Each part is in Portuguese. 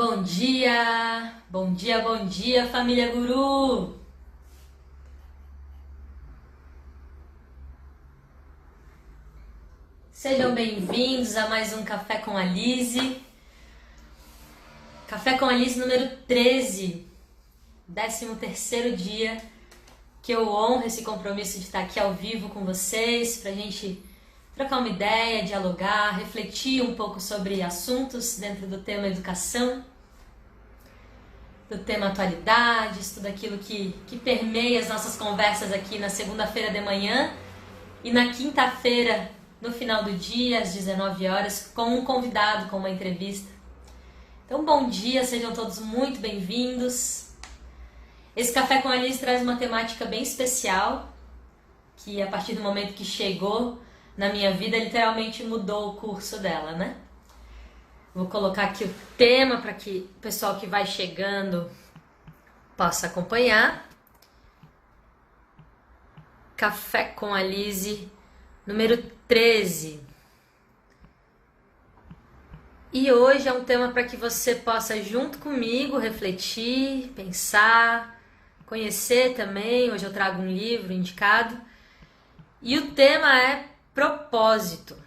Bom dia, bom dia, família Guru! Sejam bem-vindos a mais um Café com a Lise. Café com a Lise número 13, 13º dia que eu honro esse compromisso de estar aqui ao vivo com vocês, pra gente trocar uma ideia, dialogar, refletir um pouco sobre assuntos dentro do tema educação, do tema atualidades, tudo aquilo que permeia as nossas conversas aqui na segunda-feira de manhã e na quinta-feira, no final do dia, às 19 horas, com um convidado, com uma entrevista. Então, bom dia, sejam todos muito bem-vindos. Esse Café com a Lise traz uma temática bem especial, que a partir do momento que chegou na minha vida, literalmente mudou o curso dela, né? Vou colocar aqui o tema para que o pessoal que vai chegando possa acompanhar. Café com a Lise, número 13. E hoje é um tema para que você possa, junto comigo, refletir, pensar, conhecer também. Hoje eu trago um livro indicado. E o tema é propósito.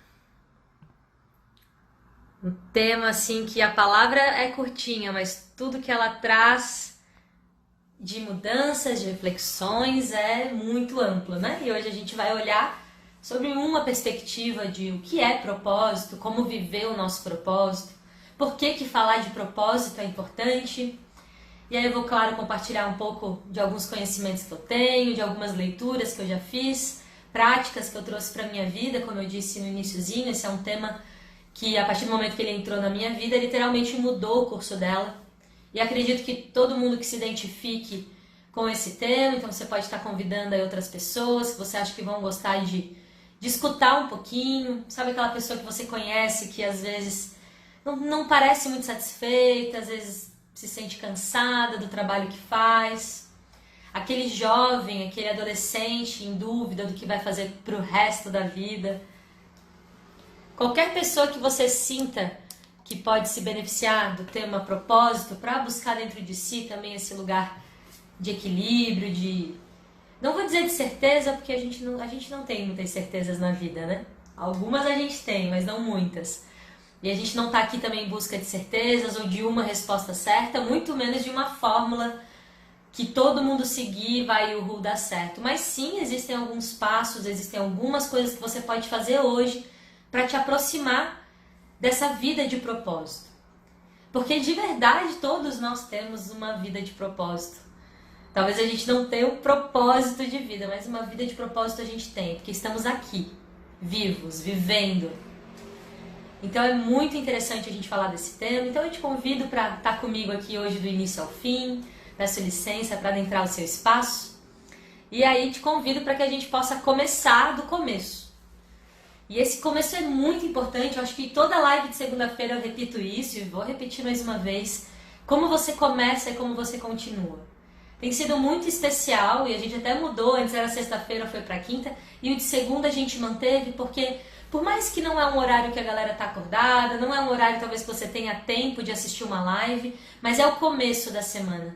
Um tema assim que a palavra é curtinha, mas tudo que ela traz de mudanças, de reflexões é muito amplo, né? E hoje a gente vai olhar sobre uma perspectiva de o que é propósito, como viver o nosso propósito, por que falar de propósito é importante. E aí eu vou, claro, compartilhar um pouco de alguns conhecimentos que eu tenho, de algumas leituras que eu já fiz, práticas que eu trouxe para minha vida, como eu disse no iniciozinho. Esse é um tema que a partir do momento que ele entrou na minha vida, literalmente mudou o curso dela. E acredito que todo mundo que se identifique com esse tema, então você pode estar convidando aí outras pessoas que você acha que vão gostar de escutar um pouquinho. Sabe aquela pessoa que você conhece que às vezes não parece muito satisfeita, às vezes se sente cansada do trabalho que faz. Aquele jovem, aquele adolescente em dúvida do que vai fazer pro resto da vida. Qualquer pessoa que você sinta que pode se beneficiar do tema propósito para buscar dentro de si também esse lugar de equilíbrio, de... Não vou dizer de certeza, porque a gente não tem muitas certezas na vida, né? Algumas a gente tem, mas não muitas. E a gente não está aqui também em busca de certezas ou de uma resposta certa, muito menos de uma fórmula que todo mundo seguir vai o dar certo. Mas sim, existem alguns passos, existem algumas coisas que você pode fazer hoje para te aproximar dessa vida de propósito. Porque de verdade todos nós temos uma vida de propósito. Talvez a gente não tenha um propósito de vida, mas uma vida de propósito a gente tem, porque estamos aqui, vivos, vivendo. Então é muito interessante a gente falar desse tema. Então eu te convido para estar comigo aqui hoje do início ao fim. Peço licença para adentrar o seu espaço. E aí te convido para que a gente possa começar do começo. E esse começo é muito importante. Eu acho que toda live de segunda-feira eu repito isso e vou repetir mais uma vez. Como você começa e como você continua. Tem sido muito especial e a gente até mudou. Antes era sexta-feira, foi para quinta. E o de segunda a gente manteve porque, por mais que não é um horário que a galera tá acordada, não é um horário talvez que você tenha tempo de assistir uma live, mas é o começo da semana.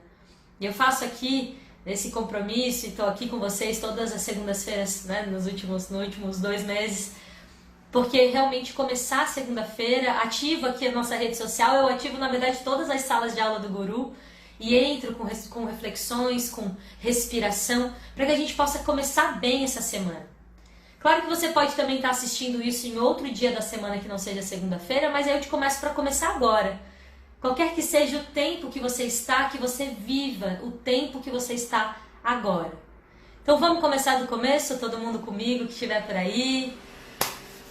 E eu faço aqui esse compromisso e estou aqui com vocês todas as segundas-feiras, né, nos últimos 2 meses, porque realmente começar a segunda-feira, ativo aqui a nossa rede social, eu ativo na verdade todas as salas de aula do Guru e entro com reflexões, com respiração, para que a gente possa começar bem essa semana. Claro que você pode também estar assistindo isso em outro dia da semana que não seja segunda-feira, mas aí eu te começo para começar agora. Qualquer que seja o tempo que você está, que você viva o tempo que você está agora. Então vamos começar do começo, todo mundo comigo que estiver por aí.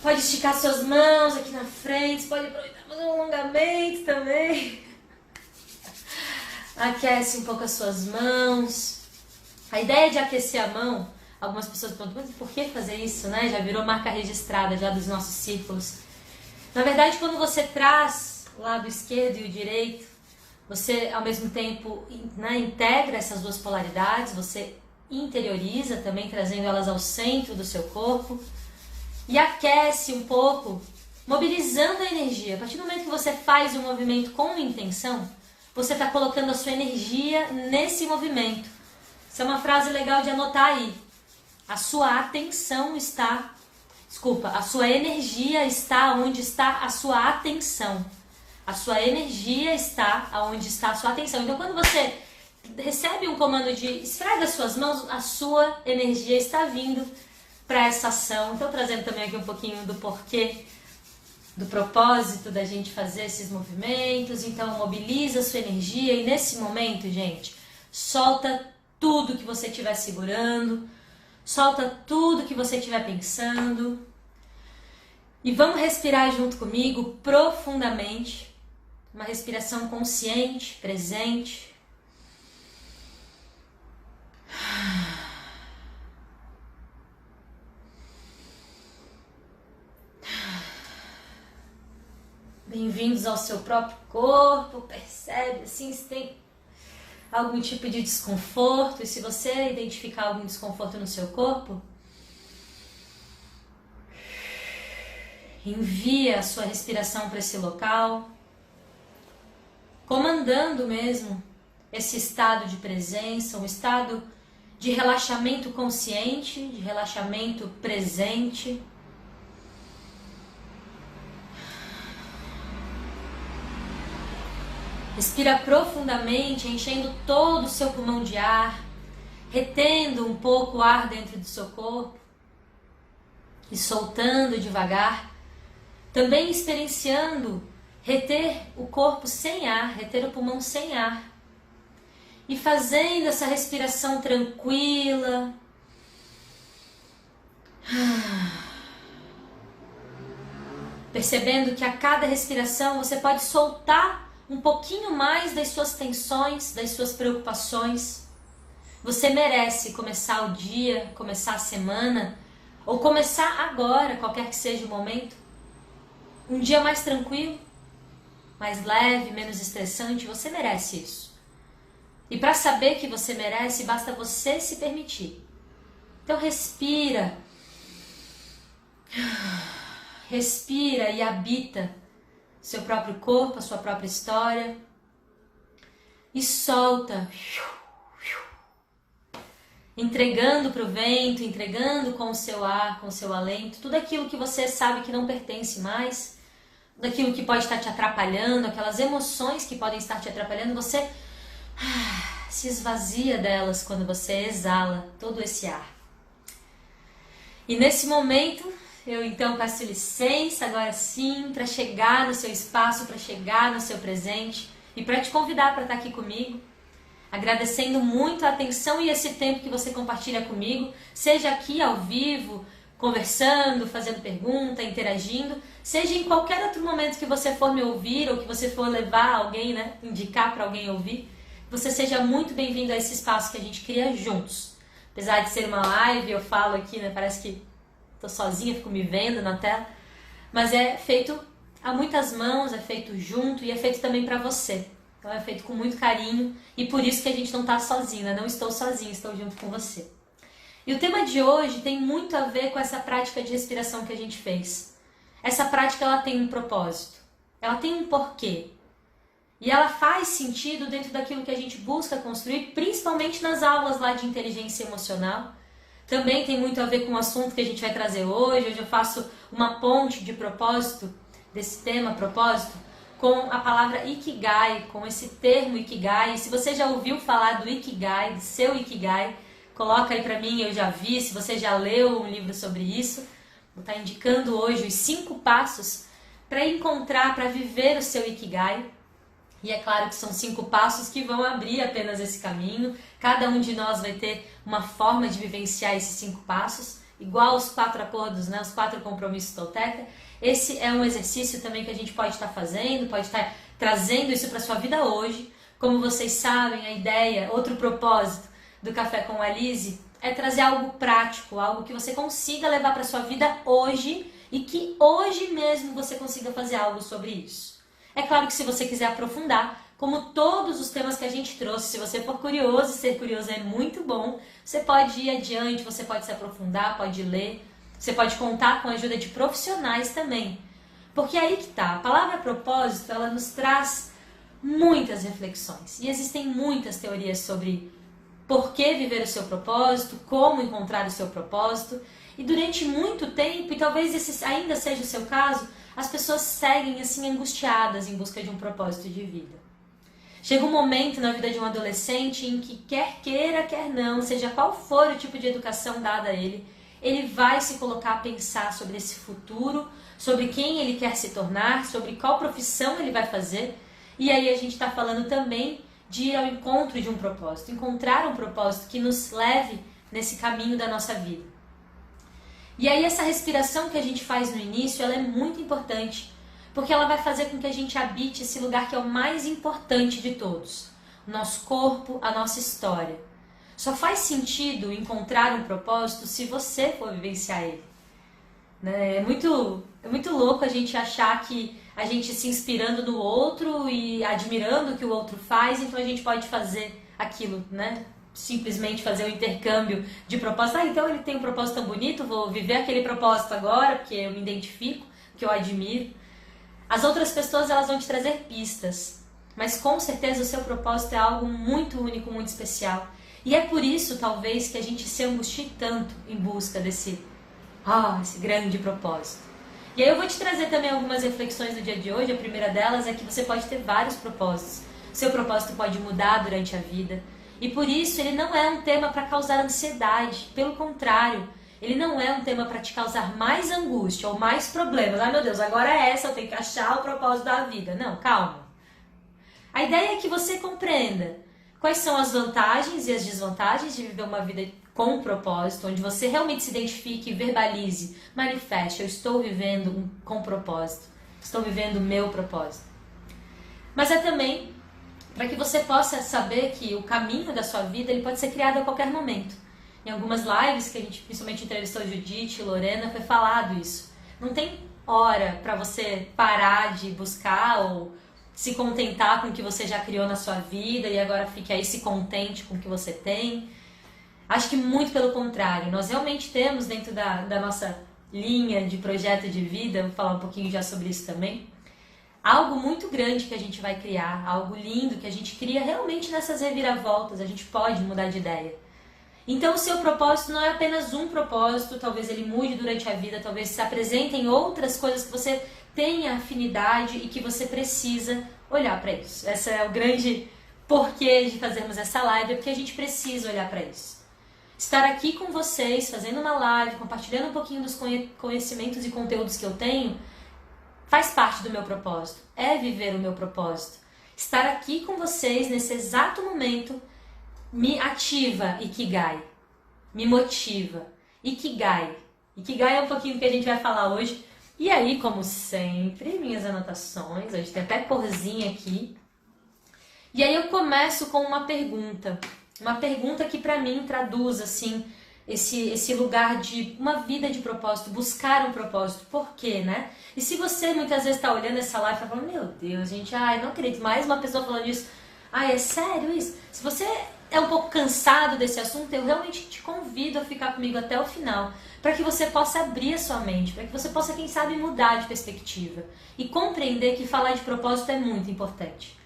Pode esticar suas mãos aqui na frente, pode aproveitar para fazer um alongamento também. Aquece um pouco as suas mãos. A ideia de aquecer a mão, algumas pessoas perguntam, mas por que fazer isso, né? Já virou marca registrada já dos nossos círculos. Na verdade, quando você traz o lado esquerdo e o direito, você ao mesmo tempo, né, integra essas duas polaridades, você interioriza também, trazendo elas ao centro do seu corpo e aquece um pouco mobilizando a energia. A partir do momento que você faz um movimento com intenção, você está colocando a sua energia nesse movimento. Isso é uma frase legal de anotar aí. A sua atenção está... Desculpa, a sua energia está onde está a sua atenção. A sua energia está onde está a sua atenção. Então, quando você recebe um comando de esfrega as suas mãos, a sua energia está vindo para essa ação. Então, trazendo também aqui um pouquinho do porquê, do propósito da gente fazer esses movimentos. Então, mobiliza a sua energia e nesse momento, gente, solta tudo que você estiver segurando, solta tudo que você estiver pensando e vamos respirar junto comigo profundamente, uma respiração consciente, presente. Bem-vindos ao seu próprio corpo, percebe assim se tem algum tipo de desconforto, e se você identificar algum desconforto no seu corpo, envia a sua respiração para esse local, comandando mesmo esse estado de presença, um estado de relaxamento consciente, de relaxamento presente. Respira profundamente, enchendo todo o seu pulmão de ar, retendo um pouco o ar dentro do seu corpo e soltando devagar. Também experienciando reter o corpo sem ar, reter o pulmão sem ar. E fazendo essa respiração tranquila. Percebendo que a cada respiração você pode soltar um pouquinho mais das suas tensões, das suas preocupações. Você merece começar o dia, começar a semana, ou começar agora, qualquer que seja o momento, um dia mais tranquilo, mais leve, menos estressante. Você merece isso. E para saber que você merece, basta você se permitir. Então respira. Respira e habita seu próprio corpo, a sua própria história. E solta. Entregando para o vento, entregando com o seu ar, com o seu alento, tudo aquilo que você sabe que não pertence mais, daquilo que pode estar te atrapalhando, aquelas emoções que podem estar te atrapalhando, você se esvazia delas quando você exala todo esse ar. E nesse momento, eu então peço licença agora sim para chegar no seu espaço, para chegar no seu presente e para te convidar para estar aqui comigo, agradecendo muito a atenção e esse tempo que você compartilha comigo, seja aqui ao vivo, conversando, fazendo pergunta, interagindo, seja em qualquer outro momento que você for me ouvir ou que você for levar alguém, né, indicar para alguém ouvir, você seja muito bem-vindo a esse espaço que a gente cria juntos. Apesar de ser uma live, eu falo aqui, né, parece que estou sozinha, fico me vendo na tela, mas é feito a muitas mãos, é feito junto e é feito também para você. Então é feito com muito carinho e por isso que a gente não está sozinho, né? Não estou sozinha, estou junto com você. E o tema de hoje tem muito a ver com essa prática de respiração que a gente fez. Essa prática ela tem um propósito, ela tem um porquê. E ela faz sentido dentro daquilo que a gente busca construir, principalmente nas aulas lá de inteligência emocional. Também tem muito a ver com o assunto que a gente vai trazer hoje. Hoje eu faço uma ponte de propósito, desse tema propósito, com a palavra Ikigai, com esse termo Ikigai. E se você já ouviu falar do Ikigai, do seu Ikigai, coloca aí pra mim, eu já vi. Se você já leu um livro sobre isso, vou estar indicando hoje os 5 passos para encontrar, para viver o seu Ikigai. E é claro que são 5 passos que vão abrir apenas esse caminho. Cada um de nós vai ter uma forma de vivenciar esses 5 passos, igual os 4 acordos, né? Os 4 compromissos Tolteca. Esse é um exercício também que a gente pode estar fazendo, pode estar trazendo isso para a sua vida hoje. Como vocês sabem, a ideia, outro propósito do Café com a Lise é trazer algo prático, algo que você consiga levar para a sua vida hoje e que hoje mesmo você consiga fazer algo sobre isso. É claro que se você quiser aprofundar, como todos os temas que a gente trouxe, se você for curioso, ser curioso é muito bom, você pode ir adiante, você pode se aprofundar, pode ler, você pode contar com a ajuda de profissionais também. Porque aí que tá, a palavra propósito, ela nos traz muitas reflexões. E existem muitas teorias sobre por que viver o seu propósito, como encontrar o seu propósito. E durante muito tempo, e talvez esse ainda seja o seu caso, as pessoas seguem assim angustiadas em busca de um propósito de vida. Chega um momento na vida de um adolescente em que quer queira, quer não, seja qual for o tipo de educação dada a ele vai se colocar a pensar sobre esse futuro, sobre quem ele quer se tornar, sobre qual profissão ele vai fazer. E aí a gente está falando também de ir ao encontro de um propósito, encontrar um propósito que nos leve nesse caminho da nossa vida. E aí essa respiração que a gente faz no início, ela é muito importante, porque ela vai fazer com que a gente habite esse lugar que é o mais importante de todos, o nosso corpo, a nossa história. Só faz sentido encontrar um propósito se você for vivenciar ele. É muito louco a gente achar que a gente se inspirando no outro e admirando o que o outro faz, então a gente pode fazer aquilo, né? Simplesmente fazer o intercâmbio de propósito. Então ele tem um propósito tão bonito, vou viver aquele propósito agora, porque eu me identifico, que eu admiro. As outras pessoas, elas vão te trazer pistas, mas com certeza o seu propósito é algo muito único, muito especial. E é por isso, talvez, que a gente se angustie tanto em busca desse grande propósito. E aí eu vou te trazer também algumas reflexões do dia de hoje. A primeira delas é que você pode ter vários propósitos. Seu propósito pode mudar durante a vida. E por isso ele não é um tema para causar ansiedade. Pelo contrário, ele não é um tema para te causar mais angústia ou mais problemas. Ai meu Deus, agora é essa, eu tenho que achar o propósito da vida. Não, calma. A ideia é que você compreenda quais são as vantagens e as desvantagens de viver uma vida com um propósito, onde você realmente se identifique, verbalize, manifeste: eu estou vivendo com propósito, estou vivendo o meu propósito. Mas é também para que você possa saber que o caminho da sua vida ele pode ser criado a qualquer momento. Em algumas lives que a gente principalmente entrevistou Judite e Lorena, foi falado isso. Não tem hora para você parar de buscar ou se contentar com o que você já criou na sua vida e agora fique aí se contente com o que você tem. Acho que muito pelo contrário, nós realmente temos dentro da nossa linha de projeto de vida, vou falar um pouquinho já sobre isso também, algo muito grande que a gente vai criar, algo lindo que a gente cria realmente nessas reviravoltas, a gente pode mudar de ideia. Então o seu propósito não é apenas um propósito, talvez ele mude durante a vida, talvez se apresentem outras coisas que você tenha afinidade e que você precisa olhar para isso. Esse é o grande porquê de fazermos essa live, é porque a gente precisa olhar para isso. Estar aqui com vocês, fazendo uma live, compartilhando um pouquinho dos conhecimentos e conteúdos que eu tenho, faz parte do meu propósito, é viver o meu propósito. Estar aqui com vocês nesse exato momento me ativa Ikigai, me motiva. Ikigai é um pouquinho do que a gente vai falar hoje. E aí, como sempre, minhas anotações, hoje tem até corzinha aqui. E aí eu começo com uma pergunta que pra mim traduz assim esse lugar de uma vida de propósito, buscar um propósito. Por quê, né? E se você muitas vezes tá olhando essa live e tá falando: meu Deus, gente, não acredito, mais uma pessoa falando isso. É sério isso? Se você é um pouco cansado desse assunto, eu realmente te convido a ficar comigo até o final, para que você possa abrir a sua mente, para que você possa, quem sabe, mudar de perspectiva e compreender que falar de propósito é muito importante.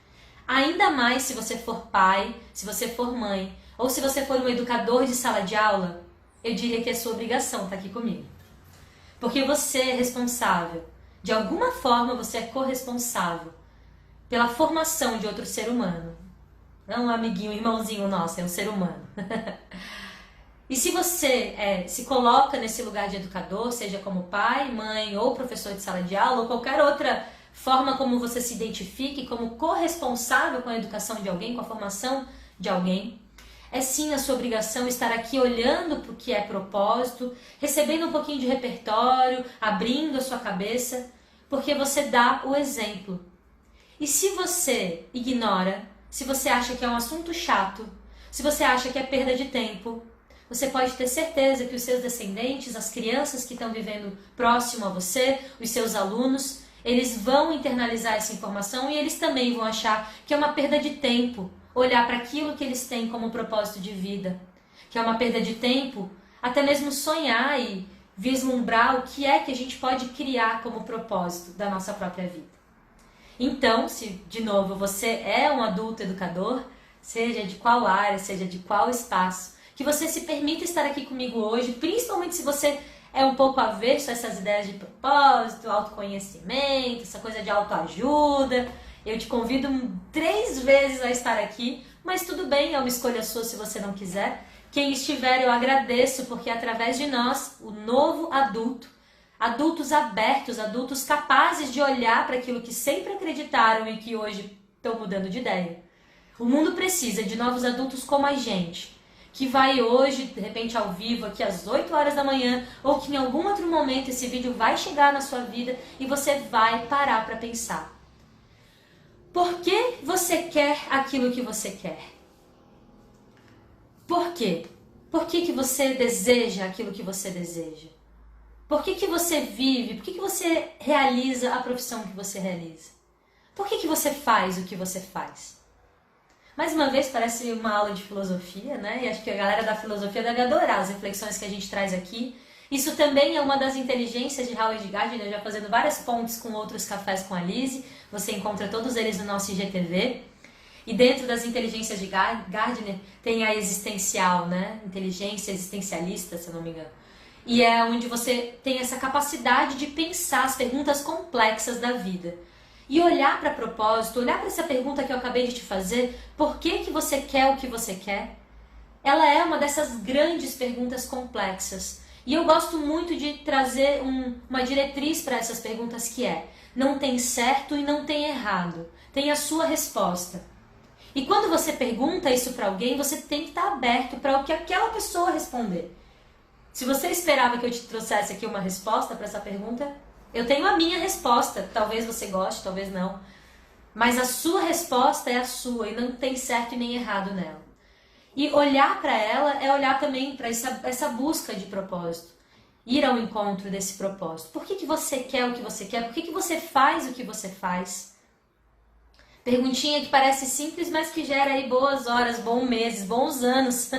Ainda mais se você for pai, se você for mãe, ou se você for um educador de sala de aula, eu diria que é sua obrigação estar aqui comigo. Porque você é responsável, de alguma forma você é corresponsável pela formação de outro ser humano. Não um amiguinho, um irmãozinho nosso, é um ser humano. E se você se coloca nesse lugar de educador, seja como pai, mãe ou professor de sala de aula, ou qualquer outra forma como você se identifique como corresponsável com a educação de alguém, com a formação de alguém, é sim a sua obrigação estar aqui olhando para o que é propósito, recebendo um pouquinho de repertório, abrindo a sua cabeça, porque você dá o exemplo. E se você ignora, se você acha que é um assunto chato, se você acha que é perda de tempo, você pode ter certeza que os seus descendentes, as crianças que estão vivendo próximo a você, os seus alunos, eles vão internalizar essa informação e eles também vão achar que é uma perda de tempo olhar para aquilo que eles têm como propósito de vida, que é uma perda de tempo até mesmo sonhar e vislumbrar o que é que a gente pode criar como propósito da nossa própria vida. Então, se de novo você é um adulto educador, seja de qual área, seja de qual espaço, que você se permita estar aqui comigo hoje, principalmente se você é um pouco avesso a essas ideias de propósito, autoconhecimento, essa coisa de autoajuda. Eu te convido 3 vezes a estar aqui, mas tudo bem, é uma escolha sua se você não quiser. Quem estiver, eu agradeço, porque através de nós, o novo adulto, adultos abertos, adultos capazes de olhar para aquilo que sempre acreditaram e que hoje estão mudando de ideia. O mundo precisa de novos adultos como a gente, que vai hoje, de repente ao vivo, aqui às 8 horas da manhã, ou que em algum outro momento esse vídeo vai chegar na sua vida e você vai parar para pensar. Por que você quer aquilo que você quer? Por quê? Por que você deseja aquilo que você deseja? Por que você vive? Por que você realiza a profissão que você realiza? Por que você faz o que você faz? Mais uma vez, parece uma aula de filosofia, né? E acho que a galera da filosofia deve adorar as reflexões que a gente traz aqui. Isso também é uma das inteligências de Howard Gardner, já fazendo várias pontes com outros cafés com a Lise. Você encontra todos eles no nosso IGTV. E dentro das inteligências de Gardner tem a existencial, né? Inteligência existencialista, se eu não me engano. E é onde você tem essa capacidade de pensar as perguntas complexas da vida. E olhar para propósito, olhar para essa pergunta que eu acabei de te fazer, por que você quer o que você quer? Ela é uma dessas grandes perguntas complexas. E eu gosto muito de trazer uma diretriz para essas perguntas que é: não tem certo e não tem errado, tem a sua resposta. E quando você pergunta isso para alguém, você tem que estar aberto para o que aquela pessoa responder. Se você esperava que eu te trouxesse aqui uma resposta para essa pergunta, eu tenho a minha resposta. Talvez você goste, talvez não. Mas a sua resposta é a sua e não tem certo e nem errado nela. E olhar para ela é olhar também para essa busca de propósito. Ir ao encontro desse propósito. Por que você quer o que você quer? Por que você faz o que você faz? Perguntinha que parece simples, mas que gera aí boas horas, bons meses, bons anos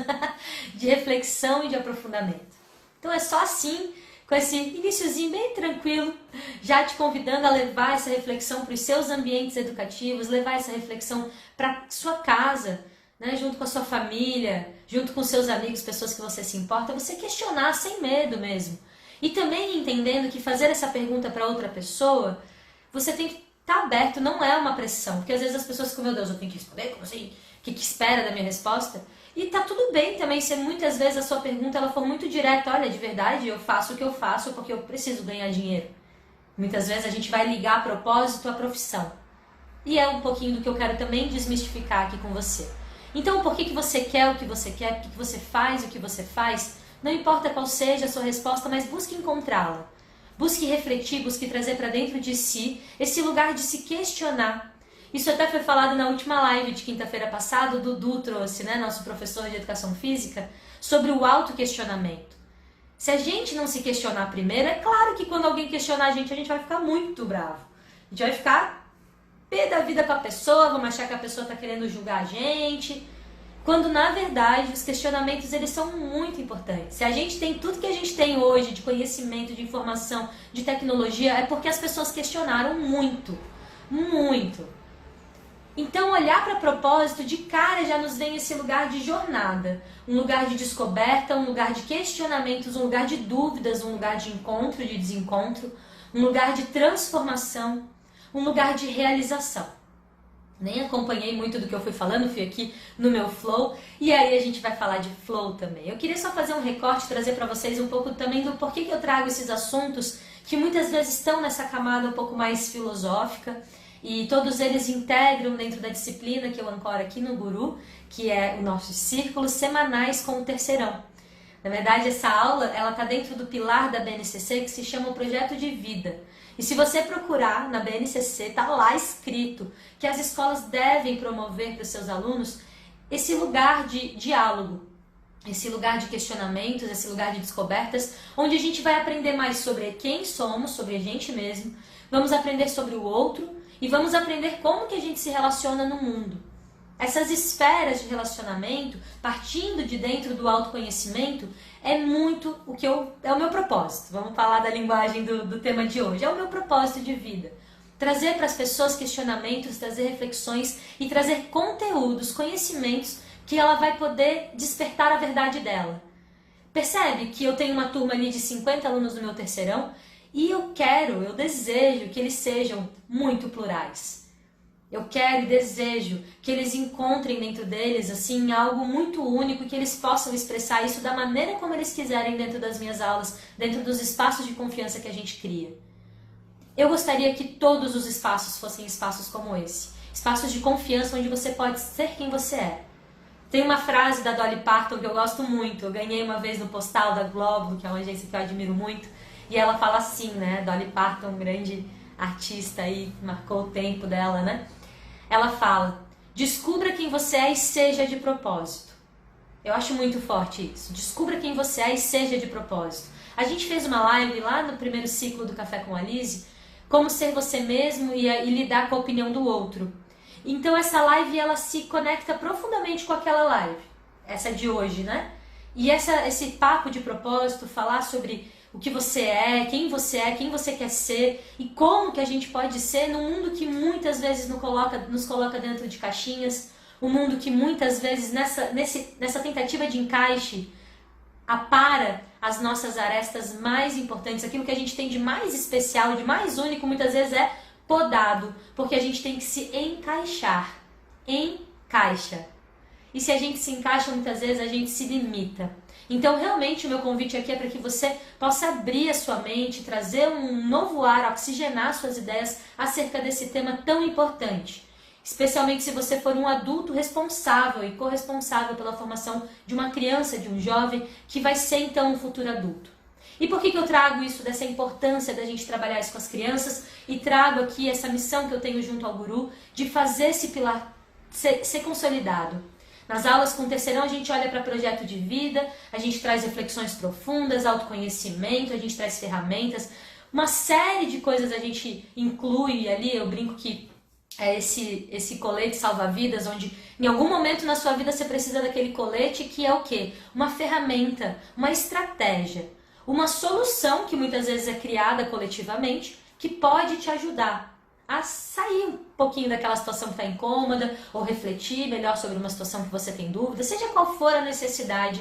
de reflexão e de aprofundamento. Então é só assim, com esse iniciozinho bem tranquilo, já te convidando a levar essa reflexão para os seus ambientes educativos, levar essa reflexão para sua casa, né, junto com a sua família, junto com seus amigos, pessoas que você se importa, você questionar sem medo mesmo. E também entendendo que fazer essa pergunta para outra pessoa, você tem que estar aberto, não é uma pressão. Porque às vezes as pessoas ficam, meu Deus, eu tenho que responder, como assim? O que espera da minha resposta? E tá tudo bem também se muitas vezes a sua pergunta ela for muito direta. Olha, de verdade, eu faço o que eu faço porque eu preciso ganhar dinheiro. Muitas vezes a gente vai ligar a propósito à profissão. E é um pouquinho do que eu quero também desmistificar aqui com você. Então, por que você quer o que você quer, por que você faz o que você faz, não importa qual seja a sua resposta, mas busque encontrá-la. Busque refletir, busque trazer para dentro de si esse lugar de se questionar. Isso até foi falado na última live de quinta-feira passada, o Dudu trouxe, né, nosso professor de educação física, sobre o autoquestionamento. Se a gente não se questionar primeiro, é claro que quando alguém questionar a gente vai ficar muito bravo. A gente vai ficar pé da vida com a pessoa, vamos achar que a pessoa está querendo julgar a gente. Quando, na verdade, os questionamentos eles são muito importantes. Se a gente tem tudo que a gente tem hoje de conhecimento, de informação, de tecnologia, é porque as pessoas questionaram muito, muito. Então, olhar para propósito, de cara já nos vem esse lugar de jornada. Um lugar de descoberta, um lugar de questionamentos, um lugar de dúvidas, um lugar de encontro, de desencontro, um lugar de transformação, um lugar de realização. Nem acompanhei muito do que eu fui falando, fui aqui no meu flow, e aí a gente vai falar de flow também. Eu queria só fazer um recorte, trazer para vocês um pouco também do porquê que eu trago esses assuntos que muitas vezes estão nessa camada um pouco mais filosófica, e todos eles integram dentro da disciplina que eu ancoro aqui no Guru, que é os nossos círculos semanais com o terceirão. Na verdade, essa aula ela está dentro do pilar da BNCC que se chama o Projeto de Vida. E se você procurar na BNCC, está lá escrito que as escolas devem promover para os seus alunos esse lugar de diálogo, esse lugar de questionamentos, esse lugar de descobertas, onde a gente vai aprender mais sobre quem somos, sobre a gente mesmo, vamos aprender sobre o outro e vamos aprender como que a gente se relaciona no mundo. essas esferas de relacionamento, partindo de dentro do autoconhecimento, é muito é o meu propósito. Vamos falar da linguagem do tema de hoje. É o meu propósito de vida. Trazer para as pessoas questionamentos, trazer reflexões e trazer conteúdos, conhecimentos que ela vai poder despertar a verdade dela. Percebe que eu tenho uma turma ali de 50 alunos no meu terceirão e eu desejo que eles sejam muito plurais. Eu quero e desejo que eles encontrem dentro deles assim algo muito único, que eles possam expressar isso da maneira como eles quiserem dentro das minhas aulas, dentro dos espaços de confiança que a gente cria. Eu gostaria que todos os espaços fossem espaços como esse. Espaços de confiança onde você pode ser quem você é. Tem uma frase da Dolly Parton que eu gosto muito. Eu ganhei uma vez no postal da Globo, que é uma agência que eu admiro muito. E ela fala assim, né? Dolly Parton, grande artista aí, marcou o tempo dela, né? Ela fala: descubra quem você é e seja de propósito. Eu acho muito forte isso. Descubra quem você é e seja de propósito. A gente fez uma live lá no primeiro ciclo do Café com a Lise, como ser você mesmo e lidar com a opinião do outro. Então essa live ela se conecta profundamente com aquela live, essa de hoje, né? E esse papo de propósito, falar sobre o que você é, quem você quer ser e como que a gente pode ser num mundo que muitas vezes nos coloca dentro de caixinhas, um mundo que muitas vezes nessa tentativa de encaixe apara as nossas arestas mais importantes, aquilo que a gente tem de mais especial, de mais único, muitas vezes é podado, porque a gente tem que se encaixar. Encaixa. E se a gente se encaixa, muitas vezes a gente se limita. Então, realmente, o meu convite aqui é para que você possa abrir a sua mente, trazer um novo ar, oxigenar suas ideias acerca desse tema tão importante. Especialmente se você for um adulto responsável e corresponsável pela formação de uma criança, de um jovem, que vai ser então um futuro adulto. E por que eu trago isso, dessa importância da gente trabalhar isso com as crianças e trago aqui essa missão que eu tenho junto ao Guru de fazer esse pilar ser consolidado? Nas aulas com o terceirão a gente olha para projeto de vida, a gente traz reflexões profundas, autoconhecimento, a gente traz ferramentas, uma série de coisas a gente inclui ali. Eu brinco que é esse colete salva-vidas, onde em algum momento na sua vida você precisa daquele colete, que é o quê? Uma ferramenta, uma estratégia, uma solução que muitas vezes é criada coletivamente, que pode te ajudar a sair um pouquinho daquela situação que está incômoda, ou refletir melhor sobre uma situação que você tem dúvida, seja qual for a necessidade.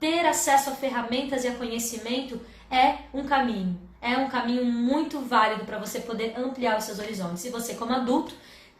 Ter acesso a ferramentas e a conhecimento é um caminho muito válido para você poder ampliar os seus horizontes. E você, como adulto,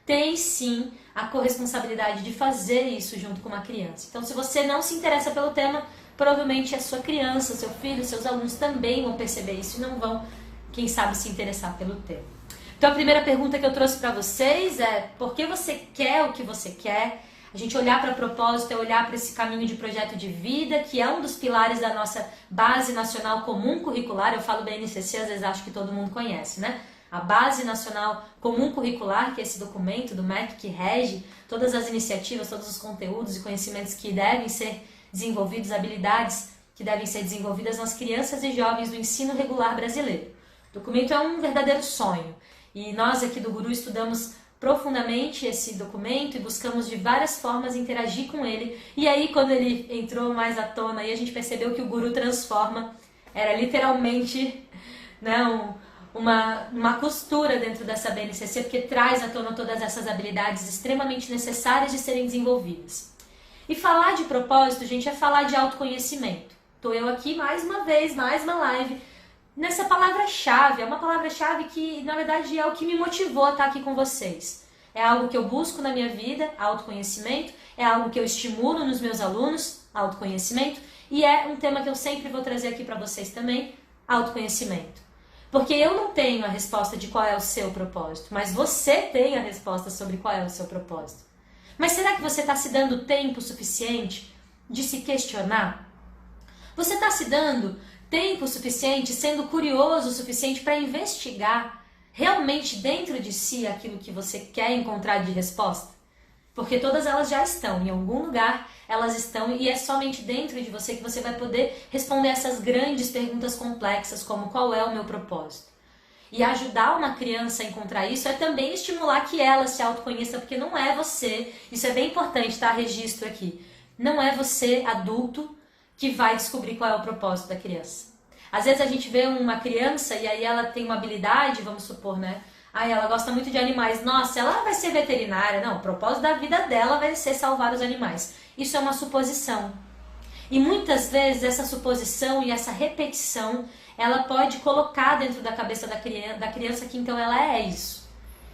tem sim a corresponsabilidade de fazer isso junto com uma criança. Então, se você não se interessa pelo tema, provavelmente a sua criança, seu filho, seus alunos também vão perceber isso e não vão, quem sabe, se interessar pelo tema. Então, a primeira pergunta que eu trouxe para vocês é: por que você quer o que você quer? A gente olhar para propósito é olhar para esse caminho de projeto de vida, que é um dos pilares da nossa Base Nacional Comum Curricular. Eu falo BNCC, às vezes acho que todo mundo conhece, né? A Base Nacional Comum Curricular, que é esse documento do MEC que rege todas as iniciativas, todos os conteúdos e conhecimentos que devem ser desenvolvidos, habilidades que devem ser desenvolvidas nas crianças e jovens do ensino regular brasileiro. O documento é um verdadeiro sonho e nós aqui do Guru estudamos profundamente esse documento e buscamos de várias formas interagir com ele. E aí, quando ele entrou mais à tona, aí a gente percebeu que o Guru transforma, era literalmente, né, uma costura dentro dessa BNCC, porque traz à tona todas essas habilidades extremamente necessárias de serem desenvolvidas. E falar de propósito, gente, é falar de autoconhecimento. Estou eu aqui mais uma vez, mais uma live, nessa palavra-chave. É uma palavra-chave que, na verdade, é o que me motivou a estar aqui com vocês. É algo que eu busco na minha vida, autoconhecimento, é algo que eu estimulo nos meus alunos, autoconhecimento, e é um tema que eu sempre vou trazer aqui para vocês também, autoconhecimento. Porque eu não tenho a resposta de qual é o seu propósito, mas você tem a resposta sobre qual é o seu propósito. Mas será que você está se dando tempo suficiente de se questionar? Você está se dando tempo suficiente, sendo curioso o suficiente para investigar realmente dentro de si aquilo que você quer encontrar de resposta? Porque todas elas já estão, em algum lugar elas estão, e é somente dentro de você que você vai poder responder essas grandes perguntas complexas, como qual é o meu propósito? E ajudar uma criança a encontrar isso é também estimular que ela se autoconheça, porque não é você, isso é bem importante, tá? Registro aqui. Não é você, adulto, que vai descobrir qual é o propósito da criança. Às vezes a gente vê uma criança e aí ela tem uma habilidade, vamos supor, né? Aí ela gosta muito de animais. Nossa, ela vai ser veterinária. Não, o propósito da vida dela vai ser salvar os animais. Isso é uma suposição. E muitas vezes essa suposição e essa repetição, ela pode colocar dentro da cabeça da criança que então ela é isso.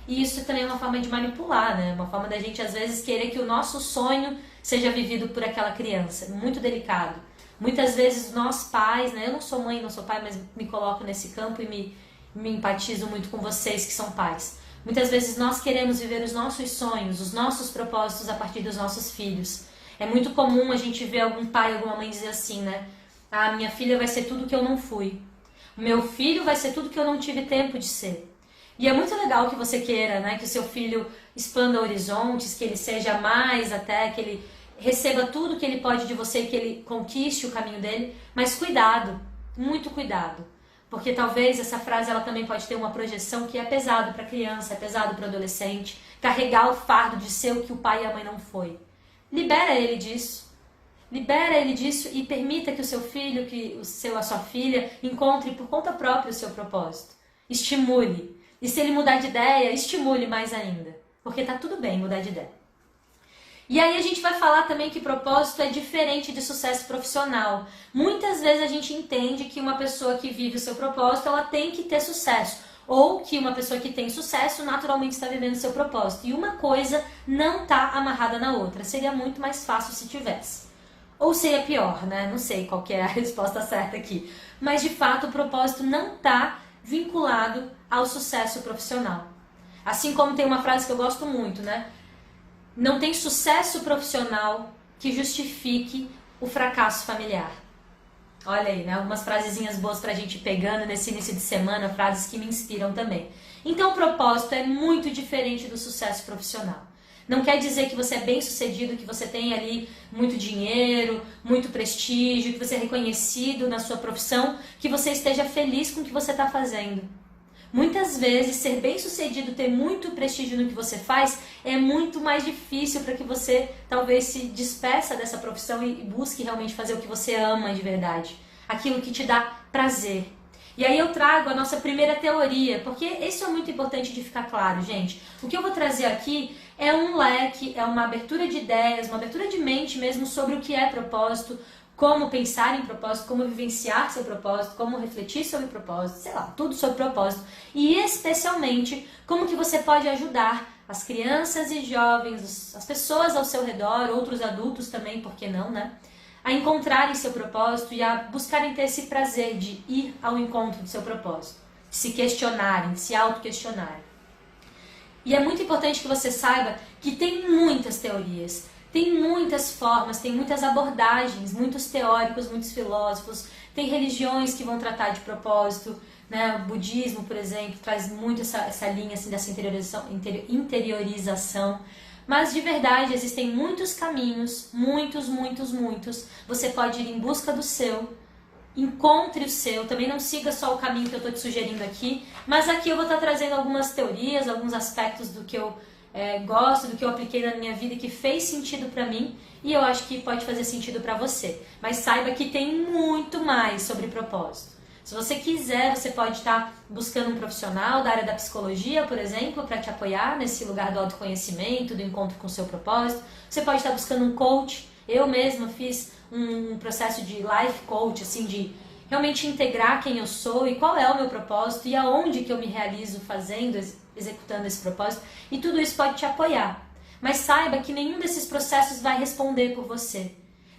E isso também é uma forma de manipular, né? Uma forma da gente às vezes querer que o nosso sonho seja vivido por aquela criança. Muito delicado. Muitas vezes nós pais, né? Eu não sou mãe, não sou pai, mas me coloco nesse campo e me empatizo muito com vocês que são pais. Muitas vezes nós queremos viver os nossos sonhos, os nossos propósitos a partir dos nossos filhos. É muito comum a gente ver algum pai, alguma mãe dizer assim, né? Ah, minha filha vai ser tudo que eu não fui. Meu filho vai ser tudo que eu não tive tempo de ser. E é muito legal que você queira, né? Que o seu filho expanda horizontes, que ele seja mais até, que ele receba tudo que ele pode de você, que ele conquiste o caminho dele. Mas cuidado, muito cuidado. Porque talvez essa frase ela também pode ter uma projeção que é pesado para a criança, é pesado para o adolescente. Carregar o fardo de ser o que o pai e a mãe não foi. Libera ele disso. Libera ele disso e permita que o seu filho, a sua filha, encontre por conta própria o seu propósito. Estimule. E se ele mudar de ideia, estimule mais ainda. Porque tá tudo bem mudar de ideia. E aí a gente vai falar também que propósito é diferente de sucesso profissional. Muitas vezes a gente entende que uma pessoa que vive o seu propósito, ela tem que ter sucesso. Ou que uma pessoa que tem sucesso naturalmente está vivendo o seu propósito. E uma coisa não está amarrada na outra. Seria muito mais fácil se tivesse. Ou seria pior, né? Não sei qual que é a resposta certa aqui. Mas de fato o propósito não está vinculado ao sucesso profissional. Assim como tem uma frase que eu gosto muito, né? Não tem sucesso profissional que justifique o fracasso familiar. Olha aí, né? Algumas frasezinhas boas pra gente ir pegando nesse início de semana, frases que me inspiram também. Então o propósito é muito diferente do sucesso profissional. Não quer dizer que você é bem sucedido, que você tem ali muito dinheiro, muito prestígio, que você é reconhecido na sua profissão, que você esteja feliz com o que você está fazendo. Muitas vezes, ser bem sucedido, ter muito prestígio no que você faz, é muito mais difícil para que você talvez se despeça dessa profissão e busque realmente fazer o que você ama de verdade. Aquilo que te dá prazer. E aí eu trago a nossa primeira teoria, porque isso é muito importante de ficar claro, gente. O que eu vou trazer aqui é um leque, é uma abertura de ideias, uma abertura de mente mesmo sobre o que é propósito, como pensar em propósito, como vivenciar seu propósito, como refletir sobre propósito, sei lá, tudo sobre propósito. E especialmente, como que você pode ajudar as crianças e jovens, as pessoas ao seu redor, outros adultos também, por que não, né? A encontrarem seu propósito e a buscarem ter esse prazer de ir ao encontro do seu propósito. De se questionarem, de se auto-questionarem. E é muito importante que você saiba que tem muitas teorias. Tem muitas formas, tem muitas abordagens, muitos teóricos, muitos filósofos, tem religiões que vão tratar de propósito, né? O budismo, por exemplo, traz muito essa linha assim, dessa interiorização. Mas de verdade existem muitos caminhos, muitos. Você pode ir em busca do seu, encontre o seu, também não siga só o caminho que eu estou te sugerindo aqui, mas aqui eu vou estar trazendo algumas teorias, alguns aspectos do que eu gosto, do que eu apliquei na minha vida que fez sentido pra mim e eu acho que pode fazer sentido pra você. Mas saiba que tem muito mais sobre propósito. Se você quiser, você pode estar buscando um profissional da área da psicologia, por exemplo, para te apoiar nesse lugar do autoconhecimento, do encontro com o seu propósito. Você pode estar buscando um coach. Eu mesma fiz um processo de life coach, assim, de realmente integrar quem eu sou e qual é o meu propósito e aonde que eu me realizo fazendo, executando esse propósito, e tudo isso pode te apoiar. Mas saiba que nenhum desses processos vai responder por você.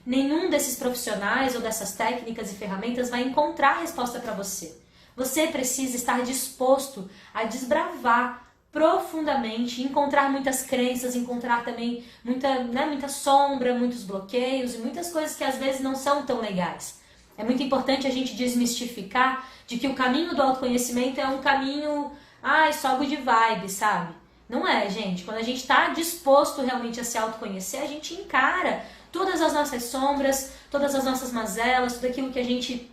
Nenhum desses profissionais ou dessas técnicas e ferramentas vai encontrar a resposta para você. Você precisa estar disposto a desbravar profundamente, encontrar muitas crenças, encontrar também muita sombra, muitos bloqueios e muitas coisas que às vezes não são tão legais. É muito importante a gente desmistificar de que o caminho do autoconhecimento é um caminho só good vibe, sabe? Não é, gente. Quando a gente está disposto realmente a se autoconhecer, a gente encara todas as nossas sombras, todas as nossas mazelas, tudo aquilo que a gente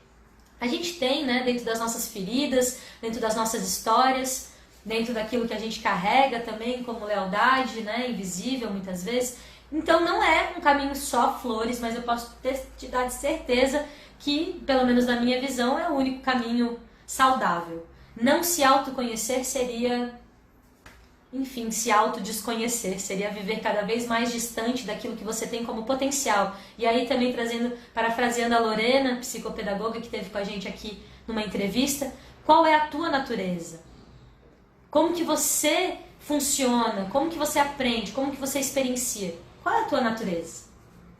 A gente tem, né, dentro das nossas feridas, dentro das nossas histórias, dentro daquilo que a gente carrega também como lealdade, né, invisível muitas vezes. Então não é um caminho só flores, mas eu posso te dar de certeza que, pelo menos na minha visão, é o único caminho saudável. Não se autoconhecer seria, enfim, se autodesconhecer, seria viver cada vez mais distante daquilo que você tem como potencial. E aí também trazendo, parafraseando a Lorena, psicopedagoga que esteve com a gente aqui numa entrevista, qual é a tua natureza? Como que você funciona? Como que você aprende? Como que você experiencia? Qual é a tua natureza?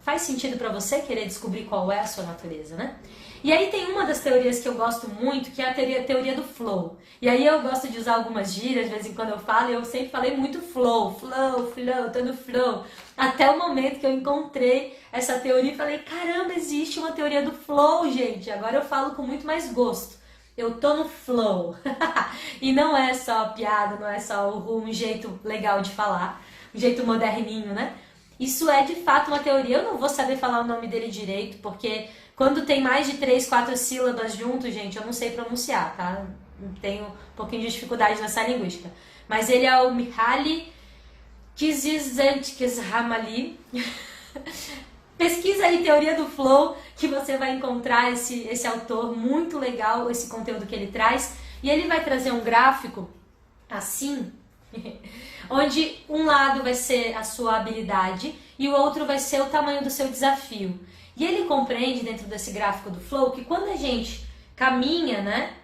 Faz sentido para você querer descobrir qual é a sua natureza, né? E aí tem uma das teorias que eu gosto muito, que é a teoria do flow. E aí eu gosto de usar algumas gírias, de vez em quando eu falo, e eu sempre falei muito flow, tô no flow. Até o momento que eu encontrei essa teoria e falei, caramba, existe uma teoria do flow, gente. Agora eu falo com muito mais gosto. Eu tô no flow. E não é só piada, não é só um jeito legal de falar, um jeito moderninho, né? Isso é de fato uma teoria. Eu não vou saber falar o nome dele direito, porque quando tem mais de 3, 4 sílabas juntos, gente, eu não sei pronunciar, tá? Tenho um pouquinho de dificuldade nessa linguística. Mas ele é o Mihaly Csikszentmihalyi. Pesquisa aí Teoria do Flow, que você vai encontrar esse autor muito legal, esse conteúdo que ele traz. E ele vai trazer um gráfico assim, onde um lado vai ser a sua habilidade e o outro vai ser o tamanho do seu desafio. E ele compreende dentro desse gráfico do Flow que quando a gente caminha, né,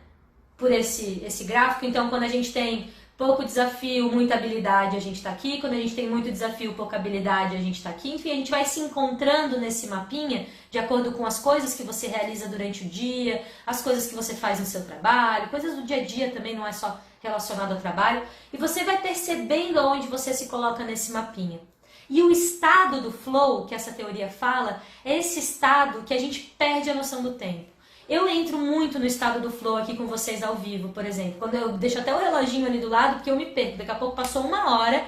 por esse gráfico, então quando a gente tem pouco desafio, muita habilidade, a gente está aqui. Quando a gente tem muito desafio, pouca habilidade, a gente está aqui. Enfim, a gente vai se encontrando nesse mapinha de acordo com as coisas que você realiza durante o dia, as coisas que você faz no seu trabalho, coisas do dia a dia também, não é só relacionado ao trabalho. E você vai percebendo onde você se coloca nesse mapinha. E o estado do flow, que essa teoria fala, é esse estado que a gente perde a noção do tempo. Eu entro muito no estado do flow aqui com vocês ao vivo, por exemplo. Quando eu deixo até o reloginho ali do lado, porque eu me perco. Daqui a pouco passou 1 hora.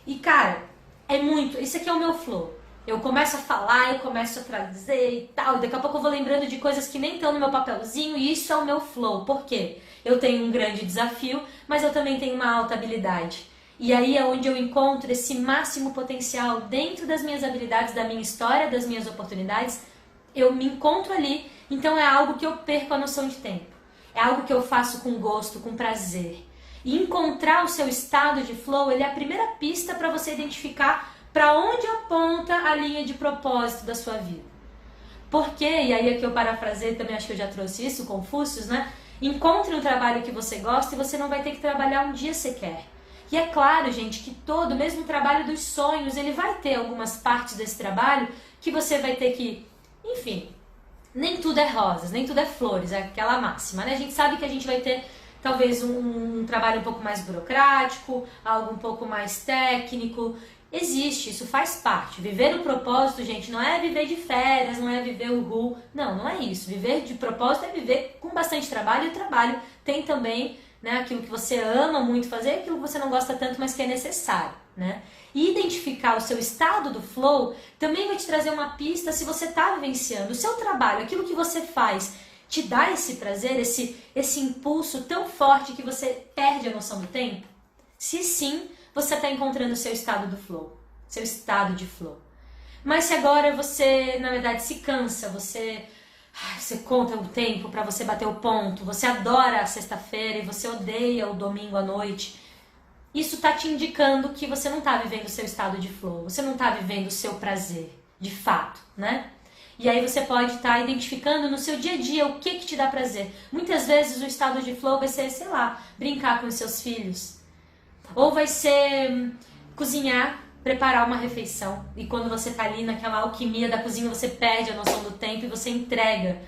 E, cara, é muito... Isso aqui é o meu flow. Eu começo a falar, eu começo a trazer e tal. Daqui a pouco eu vou lembrando de coisas que nem estão no meu papelzinho. E isso é o meu flow. Por quê? Eu tenho um grande desafio, mas eu também tenho uma alta habilidade. E aí é onde eu encontro esse máximo potencial dentro das minhas habilidades, da minha história, das minhas oportunidades. Eu me encontro ali, então é algo que eu perco a noção de tempo. É algo que eu faço com gosto, com prazer. E encontrar o seu estado de flow, ele é a primeira pista para você identificar para onde aponta a linha de propósito da sua vida. Porque, e aí aqui eu parafrasei, também acho que eu já trouxe isso, Confúcio, né? Encontre um trabalho que você gosta e você não vai ter que trabalhar um dia sequer. E é claro, gente, que todo, mesmo o trabalho dos sonhos, ele vai ter algumas partes desse trabalho que você vai ter que, enfim, nem tudo é rosas, nem tudo é flores, é aquela máxima, né? A gente sabe que a gente vai ter talvez um trabalho um pouco mais burocrático, algo um pouco mais técnico. Existe, isso faz parte. Viver o propósito, gente, não é viver de férias, não é viver o ru. Não, não é isso. Viver de propósito é viver com bastante trabalho, e o trabalho tem também, né, aquilo que você ama muito fazer e aquilo que você não gosta tanto, mas que é necessário, né? E identificar o seu estado do flow também vai te trazer uma pista se você está vivenciando o seu trabalho, aquilo que você faz, te dá esse prazer, esse impulso tão forte que você perde a noção do tempo? Se sim, você está encontrando o seu estado do flow, seu estado de flow. Mas se agora você, na verdade, se cansa, você conta o tempo para você bater o ponto, você adora a sexta-feira e você odeia o domingo à noite, isso está te indicando que você não está vivendo o seu estado de flow, você não está vivendo o seu prazer, de fato, né? E aí você pode estar identificando no seu dia a dia o que te dá prazer. Muitas vezes o estado de flow vai ser, sei lá, brincar com os seus filhos. Ou vai ser cozinhar, preparar uma refeição. E quando você está ali naquela alquimia da cozinha, você perde a noção do tempo e você entrega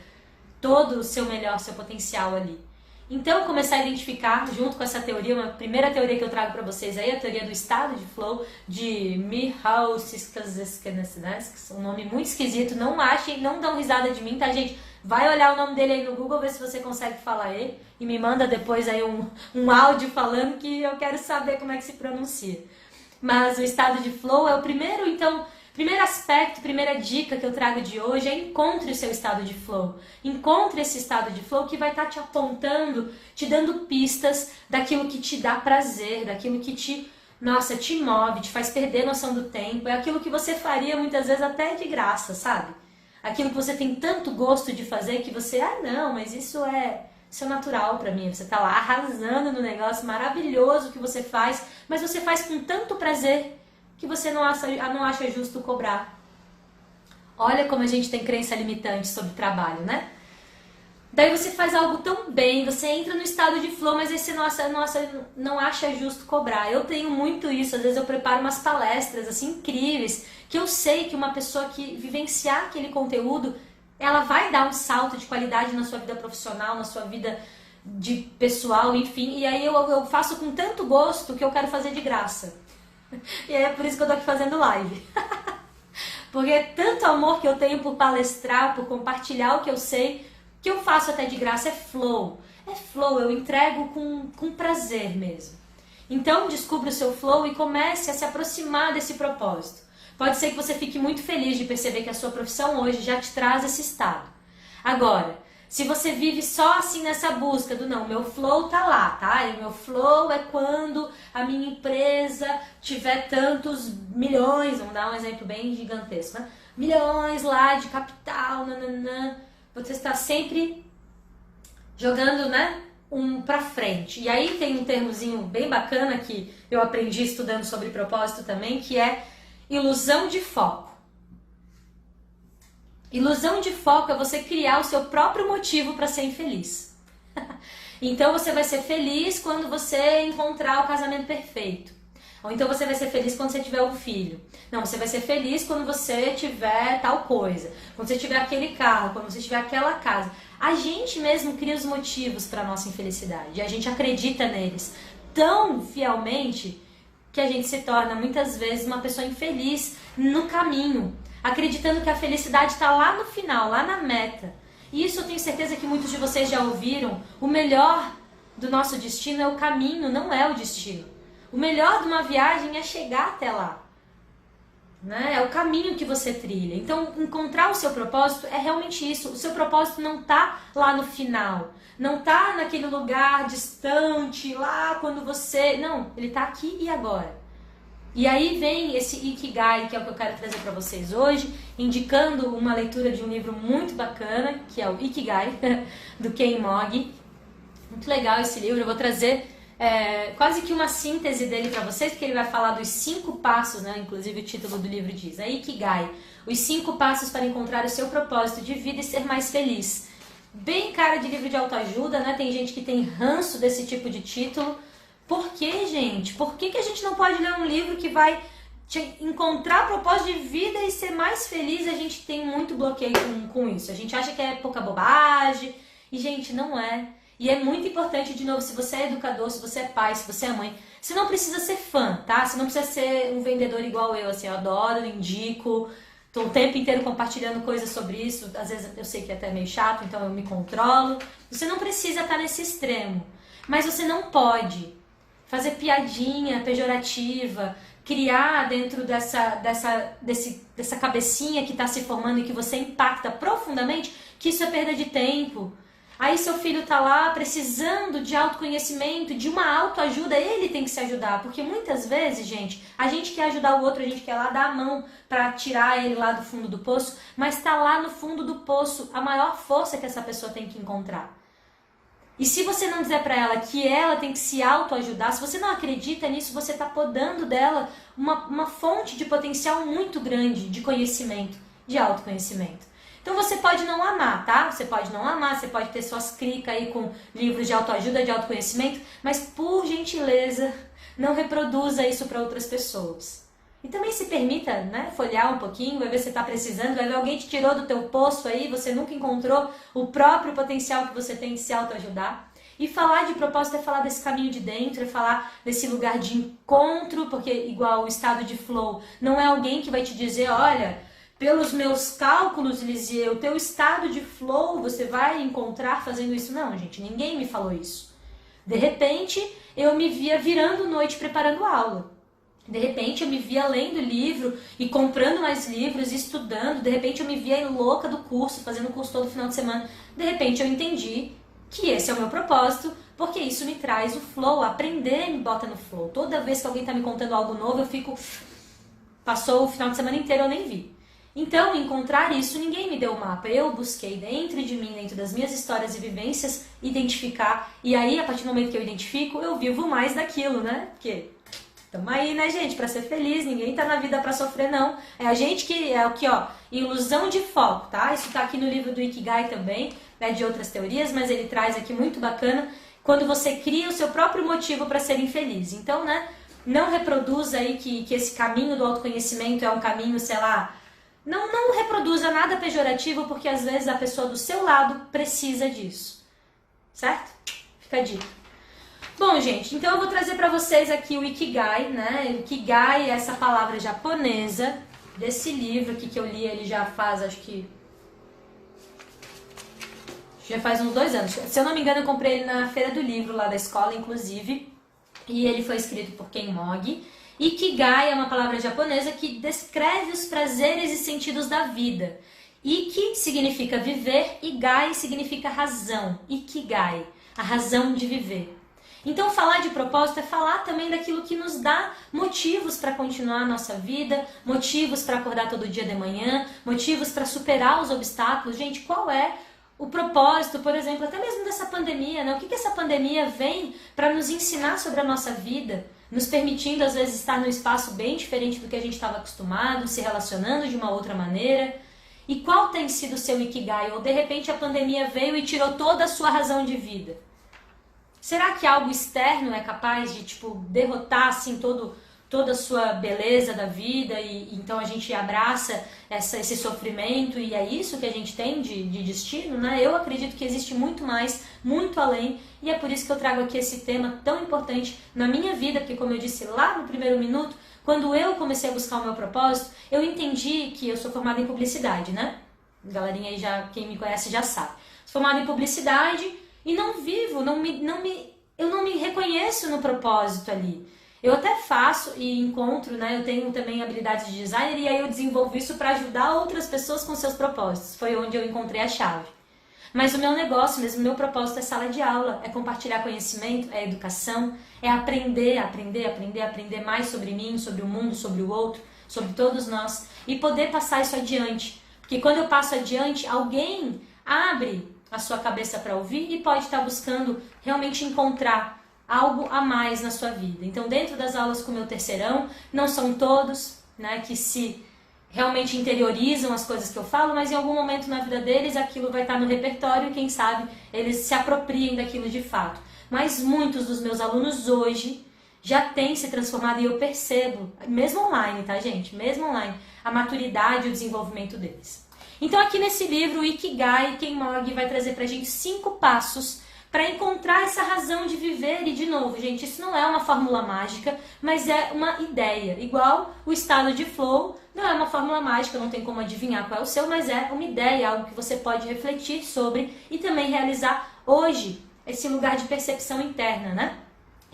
todo o seu melhor, seu potencial ali. Então, começar a identificar, junto com essa teoria, uma primeira teoria que eu trago para vocês aí, a teoria do estado de flow, de Mihaly Csikszentmihalyi, um nome muito esquisito, não achem, não dão risada de mim, tá, gente? Vai olhar o nome dele aí no Google, ver se você consegue falar ele, e me manda depois aí um áudio falando que eu quero saber como é que se pronuncia. Mas o estado de flow é o primeiro, então, Primeiro aspecto, primeira dica que eu trago de hoje é encontre o seu estado de flow. Encontre esse estado de flow que vai estar te apontando, te dando pistas daquilo que te dá prazer, daquilo que te move, te faz perder a noção do tempo. É aquilo que você faria muitas vezes até de graça, sabe? Aquilo que você tem tanto gosto de fazer que você, não, mas isso é natural pra mim. Você tá lá arrasando no negócio maravilhoso que você faz, mas você faz com tanto prazer que você não acha justo cobrar. Olha como a gente tem crença limitante sobre trabalho, né? Daí você faz algo tão bem, você entra no estado de flow, mas aí você não acha justo cobrar. Eu tenho muito isso, às vezes eu preparo umas palestras assim incríveis, que eu sei que uma pessoa que vivenciar aquele conteúdo, ela vai dar um salto de qualidade na sua vida profissional, na sua vida de pessoal, enfim. E aí eu faço com tanto gosto que eu quero fazer de graça. E aí é por isso que eu tô aqui fazendo live. Porque é tanto amor que eu tenho por palestrar, por compartilhar o que eu sei, que eu faço até de graça. É flow. É flow, eu entrego com prazer mesmo. Então descubra o seu flow e comece a se aproximar desse propósito. Pode ser que você fique muito feliz de perceber que a sua profissão hoje já te traz esse estado. Agora, se você vive só assim nessa busca do não, meu flow tá lá, tá? E meu flow é quando a minha empresa tiver tantos milhões, vamos dar um exemplo bem gigantesco, né? Milhões lá de capital, nananã. Você está sempre jogando, né? Pra frente. E aí tem um termozinho bem bacana que eu aprendi estudando sobre propósito também, que é ilusão de foco. Ilusão de foco é você criar o seu próprio motivo para ser infeliz. Então você vai ser feliz quando você encontrar o casamento perfeito. Ou então você vai ser feliz quando você tiver um filho. Não, você vai ser feliz quando você tiver tal coisa. Quando você tiver aquele carro, quando você tiver aquela casa. A gente mesmo cria os motivos para a nossa infelicidade. E a gente acredita neles tão fielmente que a gente se torna muitas vezes uma pessoa infeliz no caminho, acreditando que a felicidade está lá no final, lá na meta. E isso eu tenho certeza que muitos de vocês já ouviram. O melhor do nosso destino é o caminho, não é o destino. O melhor de uma viagem é chegar até lá. Né? É o caminho que você trilha. Então, encontrar o seu propósito é realmente isso. O seu propósito não está lá no final. Não está naquele lugar distante, lá quando você... Não, ele está aqui e agora. E aí vem esse Ikigai, que é o que eu quero trazer para vocês hoje, indicando uma leitura de um livro muito bacana, que é o Ikigai, do Ken Mogg. Muito legal esse livro, eu vou trazer quase que uma síntese dele para vocês, porque ele vai falar dos 5 passos, né? Inclusive o título do livro diz, Ikigai, os 5 passos para encontrar o seu propósito de vida e ser mais feliz. Bem cara de livro de autoajuda, né? Tem gente que tem ranço desse tipo de título. Por que, gente? Por que a gente não pode ler um livro que vai te encontrar propósito de vida e ser mais feliz? A gente tem muito bloqueio com isso. A gente acha que é pouca bobagem. E, gente, não é. E é muito importante, de novo, se você é educador, se você é pai, se você é mãe, você não precisa ser fã, tá? Você não precisa ser um vendedor igual eu, assim, eu adoro, indico, tô o tempo inteiro compartilhando coisas sobre isso. Às vezes eu sei que é até meio chato, então eu me controlo. Você não precisa estar nesse extremo. Mas você não pode fazer piadinha pejorativa, criar dentro dessa cabecinha que está se formando e que você impacta profundamente, que isso é perda de tempo. Aí seu filho está lá precisando de autoconhecimento, de uma autoajuda, ele tem que se ajudar. Porque muitas vezes, gente, a gente quer ajudar o outro, a gente quer lá dar a mão para tirar ele lá do fundo do poço, mas está lá no fundo do poço a maior força que essa pessoa tem que encontrar. E se você não dizer para ela que ela tem que se autoajudar, se você não acredita nisso, você está podando dela uma fonte de potencial muito grande de conhecimento, de autoconhecimento. Então você pode não amar, tá? Você pode não amar, você pode ter suas cricas aí com livros de autoajuda, de autoconhecimento, mas por gentileza, não reproduza isso para outras pessoas. E também se permita, né, folhear um pouquinho, vai ver se você está precisando, vai ver alguém te tirou do teu poço aí, você nunca encontrou o próprio potencial que você tem de se autoajudar. E falar de propósito é falar desse caminho de dentro, é falar desse lugar de encontro, porque igual o estado de flow, não é alguém que vai te dizer, olha, pelos meus cálculos, Lisier, o teu estado de flow você vai encontrar fazendo isso. Não, gente, ninguém me falou isso. De repente, eu me via virando noite preparando aula. De repente eu me via lendo livro e comprando mais livros, estudando. De repente eu me via louca do curso, fazendo o curso todo final de semana. De repente eu entendi que esse é o meu propósito, porque isso me traz o flow. Aprender me bota no flow. Toda vez que alguém está me contando algo novo, eu fico... Passou o final de semana inteiro, eu nem vi. Então, encontrar isso, ninguém me deu o mapa. Eu busquei dentro de mim, dentro das minhas histórias e vivências, identificar. E aí, a partir do momento que eu identifico, eu vivo mais daquilo, né? Porque... Tamo aí, né, gente? Pra ser feliz, ninguém tá na vida pra sofrer, não. É a gente que é o que, ó, ilusão de foco, tá? Isso tá aqui no livro do Ikigai também, né, de outras teorias, mas ele traz aqui muito bacana, quando você cria o seu próprio motivo pra ser infeliz. Então, né, não reproduza aí que esse caminho do autoconhecimento é um caminho, sei lá, não reproduza nada pejorativo, porque às vezes a pessoa do seu lado precisa disso, certo? Fica a dica. Bom, gente, então eu vou trazer para vocês aqui o Ikigai, né? Ikigai é essa palavra japonesa desse livro aqui que eu li, ele já faz, acho que já faz uns 2 anos. Se eu não me engano, eu comprei ele na feira do livro lá da escola, inclusive, e ele foi escrito por Ken Mogi. Ikigai é uma palavra japonesa que descreve os prazeres e sentidos da vida. Iki significa viver e Gai significa razão. Ikigai, a razão de viver. Então, falar de propósito é falar também daquilo que nos dá motivos para continuar a nossa vida, motivos para acordar todo dia de manhã, motivos para superar os obstáculos. Gente, qual é o propósito, por exemplo, até mesmo dessa pandemia, né? O que essa pandemia vem para nos ensinar sobre a nossa vida, nos permitindo, às vezes, estar num espaço bem diferente do que a gente estava acostumado, se relacionando de uma outra maneira. E qual tem sido o seu Ikigai? Ou, de repente, a pandemia veio e tirou toda a sua razão de vida? Será que algo externo é capaz de, tipo, derrotar, assim, toda a sua beleza da vida e então a gente abraça esse sofrimento e é isso que a gente tem de destino, né? Eu acredito que existe muito mais, muito além, e é por isso que eu trago aqui esse tema tão importante na minha vida, porque como eu disse lá no primeiro minuto, quando eu comecei a buscar o meu propósito, eu entendi que eu sou formada em publicidade, né? Galerinha aí, quem me conhece já sabe. Sou formada em publicidade e não vivo, eu não me reconheço no propósito ali. Eu até faço e encontro, né? Eu tenho também habilidades de designer e aí eu desenvolvo isso para ajudar outras pessoas com seus propósitos. Foi onde eu encontrei a chave. Mas o meu negócio mesmo, o meu propósito é sala de aula, é compartilhar conhecimento, é educação, é aprender mais sobre mim, sobre o mundo, sobre o outro, sobre todos nós e poder passar isso adiante. Porque quando eu passo adiante, alguém abre a sua cabeça para ouvir e pode estar buscando realmente encontrar algo a mais na sua vida. Então, dentro das aulas com o meu terceirão, não são todos, né, que se realmente interiorizam as coisas que eu falo, mas em algum momento na vida deles aquilo vai estar no repertório e quem sabe eles se apropriem daquilo de fato. Mas muitos dos meus alunos hoje já têm se transformado e eu percebo, mesmo online, tá, gente? Mesmo online, a maturidade e o desenvolvimento deles. Então aqui nesse livro, o Ikigai, Ken Mogi vai trazer pra gente 5 passos para encontrar essa razão de viver. E de novo, gente, isso não é uma fórmula mágica, mas é uma ideia. Igual o estado de flow, não é uma fórmula mágica, não tem como adivinhar qual é o seu, mas é uma ideia, algo que você pode refletir sobre e também realizar hoje, esse lugar de percepção interna, né?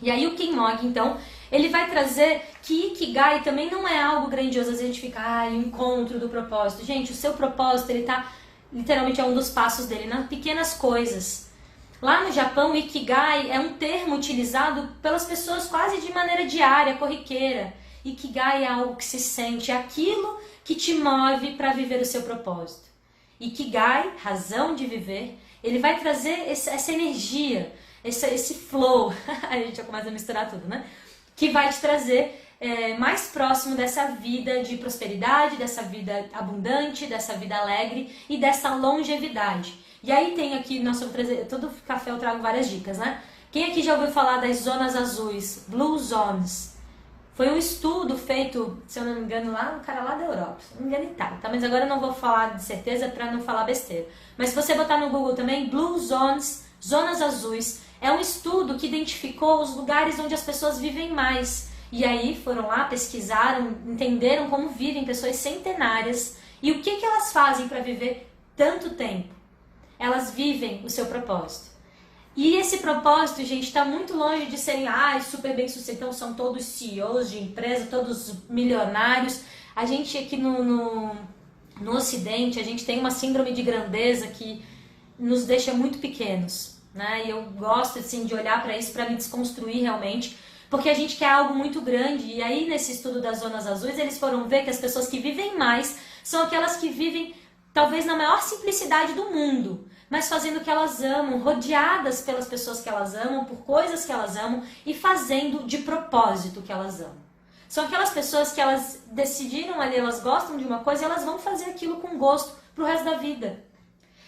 E aí o Ken Mogi, então, ele vai trazer que Ikigai também não é algo grandioso, às vezes a gente fica, o encontro do propósito. Gente, o seu propósito, ele tá, literalmente é um dos passos dele, nas pequenas coisas. Lá no Japão, o Ikigai é um termo utilizado pelas pessoas quase de maneira diária, corriqueira. Ikigai é algo que se sente, é aquilo que te move para viver o seu propósito. Ikigai, razão de viver, ele vai trazer essa energia, esse flow, a gente já começa a misturar tudo, né? Que vai te trazer mais próximo dessa vida de prosperidade, dessa vida abundante, dessa vida alegre e dessa longevidade. E aí tem aqui, nossa, todo café eu trago várias dicas, né? Quem aqui já ouviu falar das zonas azuis, Blue Zones? Foi um estudo feito, se eu não me engano, lá, um cara lá da Europa, se não me engano, Itália, tá? Mas agora eu não vou falar de certeza para não falar besteira. Mas se você botar no Google também, Blue Zones, zonas azuis, é um estudo que identificou os lugares onde as pessoas vivem mais. E aí foram lá, pesquisaram, entenderam como vivem pessoas centenárias e o que elas fazem para viver tanto tempo. Elas vivem o seu propósito. E esse propósito, gente, está muito longe de serem super bem-sucedidos, então são todos CEOs de empresa, todos milionários. A gente aqui no Ocidente, a gente tem uma síndrome de grandeza que nos deixa muito pequenos, né? E eu gosto assim, de olhar para isso para me desconstruir realmente, porque a gente quer algo muito grande. E aí nesse estudo das zonas azuis, eles foram ver que as pessoas que vivem mais são aquelas que vivem talvez na maior simplicidade do mundo, mas fazendo o que elas amam, rodeadas pelas pessoas que elas amam, por coisas que elas amam e fazendo de propósito o que elas amam. São aquelas pessoas que elas decidiram ali, elas gostam de uma coisa e elas vão fazer aquilo com gosto pro resto da vida.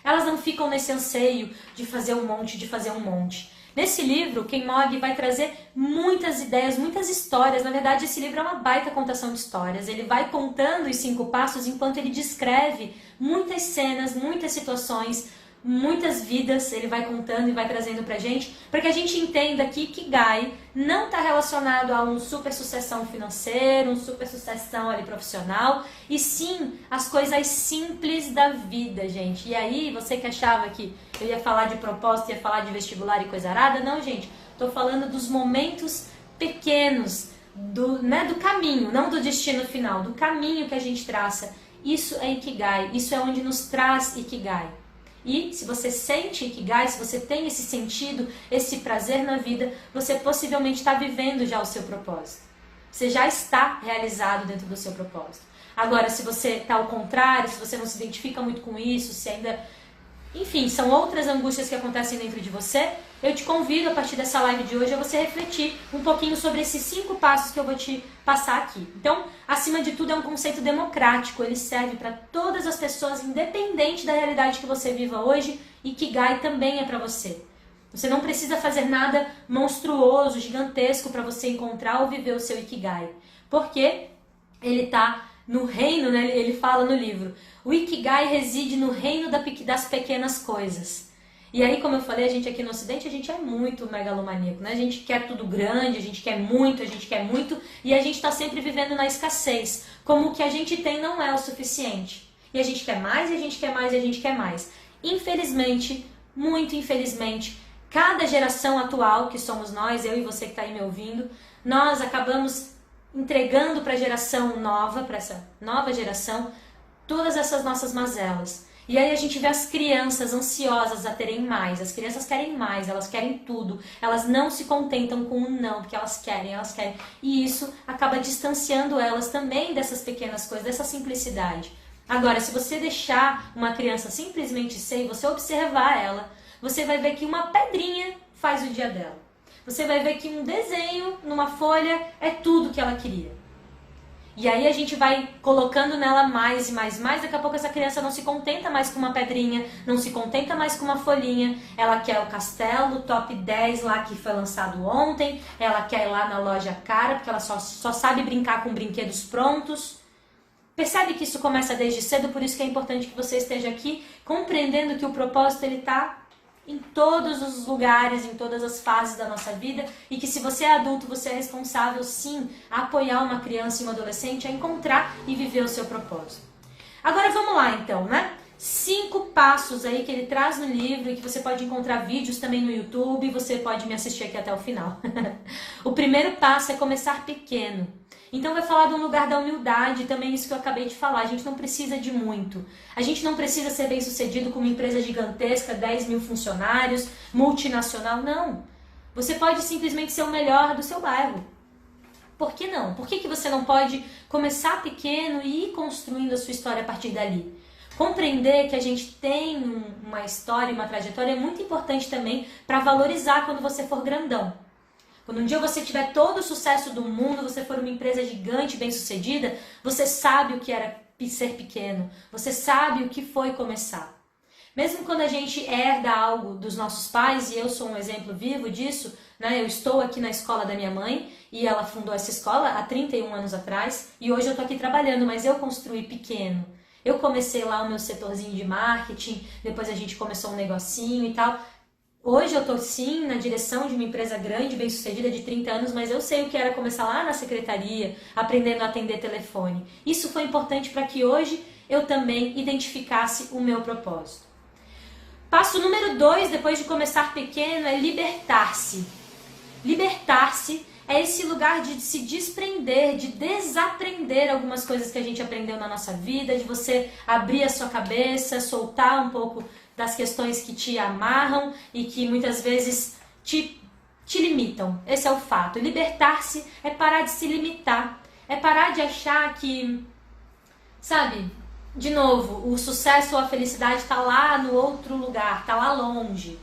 Elas não ficam nesse anseio de fazer um monte, de fazer um monte. Nesse livro, Ken Mogg vai trazer muitas ideias, muitas histórias. Na verdade, esse livro é uma baita contação de histórias. Ele vai contando os 5 passos enquanto ele descreve muitas cenas, muitas situações, muitas vidas. Ele vai contando e vai trazendo pra gente, para que a gente entenda que Ikigai não está relacionado a um super sucessão financeiro, um super sucessão ali profissional, e sim as coisas simples da vida, gente. E aí, você que achava que eu ia falar de propósito, ia falar de vestibular e coisa arada, não, gente. Tô falando dos momentos pequenos do caminho, não do destino final, do caminho que a gente traça. Isso é Ikigai, isso é onde nos traz Ikigai. E se você sente Ikigai, se você tem esse sentido, esse prazer na vida, você possivelmente está vivendo já o seu propósito. Você já está realizado dentro do seu propósito. Agora, se você está ao contrário, se você não se identifica muito com isso, se ainda... Enfim, são outras angústias que acontecem dentro de você. Eu te convido, a partir dessa live de hoje, a você refletir um pouquinho sobre esses 5 passos que eu vou te passar aqui. Então, acima de tudo, é um conceito democrático. Ele serve para todas as pessoas, independente da realidade que você viva hoje. Ikigai também é para você. Você não precisa fazer nada monstruoso, gigantesco para você encontrar ou viver o seu Ikigai. Porque ele está no reino, né? Ele fala no livro. O Ikigai reside no reino das pequenas coisas. E aí, como eu falei, a gente aqui no Ocidente, a gente é muito megalomaníaco, né? A gente quer tudo grande, a gente quer muito, e a gente está sempre vivendo na escassez. Como o que a gente tem não é o suficiente. E a gente quer mais, e a gente quer mais, e a gente quer mais. Infelizmente, muito infelizmente, cada geração atual, que somos nós, eu e você que está aí me ouvindo, nós acabamos entregando para a geração nova, para essa nova geração, todas essas nossas mazelas. E aí a gente vê as crianças ansiosas a terem mais. As crianças querem mais, elas querem tudo. Elas não se contentam com um não, porque elas querem. E isso acaba distanciando elas também dessas pequenas coisas, dessa simplicidade. Agora, se você deixar uma criança simplesmente ser e você observar ela, você vai ver que uma pedrinha faz o dia dela. Você vai ver que um desenho numa folha é tudo que ela queria. E aí a gente vai colocando nela mais e mais e mais. Daqui a pouco essa criança não se contenta mais com uma pedrinha, não se contenta mais com uma folhinha. Ela quer o castelo top 10 lá que foi lançado ontem. Ela quer ir lá na loja cara, porque ela só sabe brincar com brinquedos prontos. Percebe que isso começa desde cedo, por isso que é importante que você esteja aqui, compreendendo que o propósito ele está em todos os lugares, em todas as fases da nossa vida, e que se você é adulto, você é responsável sim a apoiar uma criança e uma adolescente a encontrar e viver o seu propósito. Agora vamos lá então, né? 5 passos aí que ele traz no livro e que você pode encontrar vídeos também no YouTube, você pode me assistir aqui até o final. O primeiro passo é começar pequeno. Então vai falar de um lugar da humildade, também isso que eu acabei de falar. A gente não precisa de muito. A gente não precisa ser bem sucedido com uma empresa gigantesca, 10 mil funcionários, multinacional, não. Você pode simplesmente ser o melhor do seu bairro. Por que não? Por que você não pode começar pequeno e ir construindo a sua história a partir dali? Compreender que a gente tem uma história, uma trajetória é muito importante também para valorizar quando você for grandão. Quando um dia você tiver todo o sucesso do mundo, você for uma empresa gigante, bem-sucedida, você sabe o que era ser pequeno, você sabe o que foi começar. Mesmo quando a gente herda algo dos nossos pais, e eu sou um exemplo vivo disso, né? Eu estou aqui na escola da minha mãe, e ela fundou essa escola há 31 anos atrás, e hoje eu estou aqui trabalhando, mas eu construí pequeno. Eu comecei lá o meu setorzinho de marketing, depois a gente começou um negocinho e tal. Hoje eu estou sim na direção de uma empresa grande, bem sucedida, de 30 anos, mas eu sei o que era começar lá na secretaria, aprendendo a atender telefone. Isso foi importante para que hoje eu também identificasse o meu propósito. Passo número 2, depois de começar pequeno, é libertar-se. Libertar-se é esse lugar de se desprender, de desaprender algumas coisas que a gente aprendeu na nossa vida, de você abrir a sua cabeça, soltar um pouco das questões que te amarram e que muitas vezes te limitam. Esse é o fato. Libertar-se é parar de se limitar, é parar de achar que, sabe, de novo, o sucesso ou a felicidade está lá no outro lugar, está lá longe.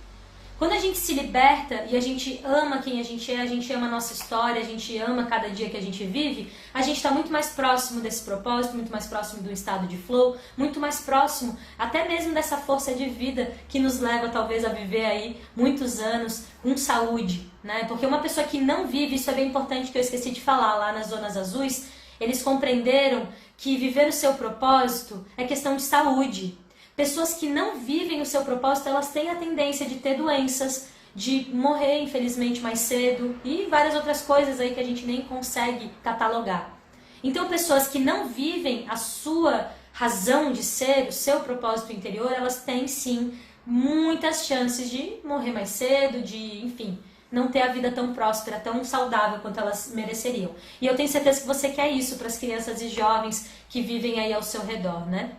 Quando a gente se liberta e a gente ama quem a gente ama a nossa história, a gente ama cada dia que a gente vive, a gente está muito mais próximo desse propósito, muito mais próximo do estado de flow, muito mais próximo até mesmo dessa força de vida que nos leva talvez a viver aí muitos anos com saúde, né? Porque uma pessoa que não vive, isso é bem importante que eu esqueci de falar, lá nas zonas azuis, eles compreenderam que viver o seu propósito é questão de saúde. Pessoas que não vivem o seu propósito, elas têm a tendência de ter doenças, de morrer, infelizmente, mais cedo e várias outras coisas aí que a gente nem consegue catalogar. Então, pessoas que não vivem a sua razão de ser, o seu propósito interior, elas têm, sim, muitas chances de morrer mais cedo, de, enfim, não ter a vida tão próspera, tão saudável quanto elas mereceriam. E eu tenho certeza que você quer isso para as crianças e jovens que vivem aí ao seu redor, né?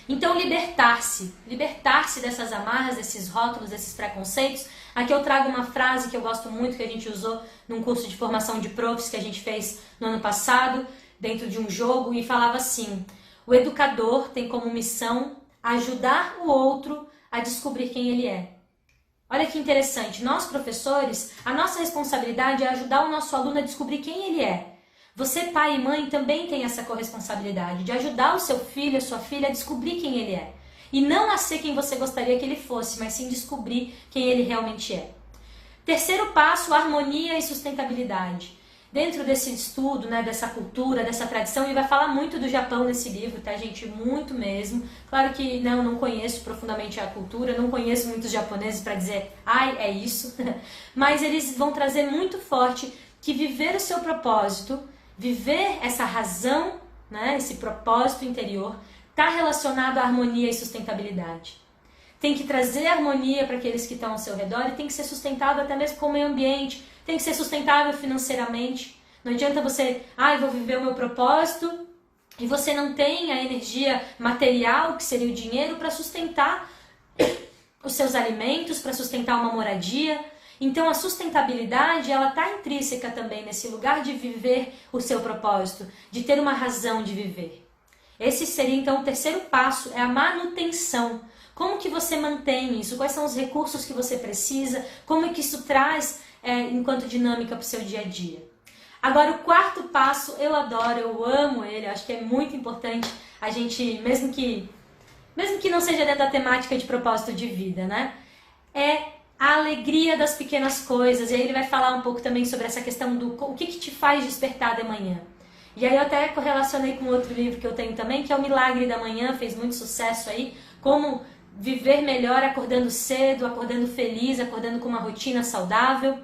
Então, libertar-se dessas amarras, desses rótulos, desses preconceitos. Aqui eu trago uma frase que eu gosto muito, que a gente usou num curso de formação de profs que a gente fez no ano passado, dentro de um jogo, e falava assim: o educador tem como missão ajudar o outro a descobrir quem ele é. Olha que interessante, nós professores, a nossa responsabilidade é ajudar o nosso aluno a descobrir quem ele é. Você, pai e mãe, também tem essa corresponsabilidade de ajudar o seu filho, a sua filha a descobrir quem ele é. E não a ser quem você gostaria que ele fosse, mas sim descobrir quem ele realmente é. Terceiro passo, harmonia e sustentabilidade. Dentro desse estudo, né, dessa cultura, dessa tradição, ele vai falar muito do Japão nesse livro, tá, gente? Muito mesmo. Claro que, né, eu não conheço profundamente a cultura, não conheço muitos japoneses para dizer, ai, é isso. Mas eles vão trazer muito forte que viver o seu propósito, viver essa razão, né, esse propósito interior, está relacionado à harmonia e sustentabilidade. Tem que trazer harmonia para aqueles que estão ao seu redor e tem que ser sustentável até mesmo com o meio ambiente, tem que ser sustentável financeiramente. Não adianta você, eu vou viver o meu propósito e você não tem a energia material, que seria o dinheiro, para sustentar os seus alimentos, para sustentar uma moradia. Então a sustentabilidade, ela está intrínseca também nesse lugar de viver o seu propósito, de ter uma razão de viver. Esse seria então o terceiro passo, é a manutenção. Como que você mantém isso? Quais são os recursos que você precisa? Como é que isso traz enquanto dinâmica para o seu dia a dia? Agora o quarto passo, eu adoro, eu amo ele, acho que é muito importante a gente, mesmo que não seja dentro da temática de propósito de vida, né? É a alegria das pequenas coisas. E aí ele vai falar um pouco também sobre essa questão do o que te faz despertar de manhã. E aí eu até correlacionei com outro livro que eu tenho também, que é O Milagre da Manhã, fez muito sucesso aí, como viver melhor acordando cedo, acordando feliz, acordando com uma rotina saudável.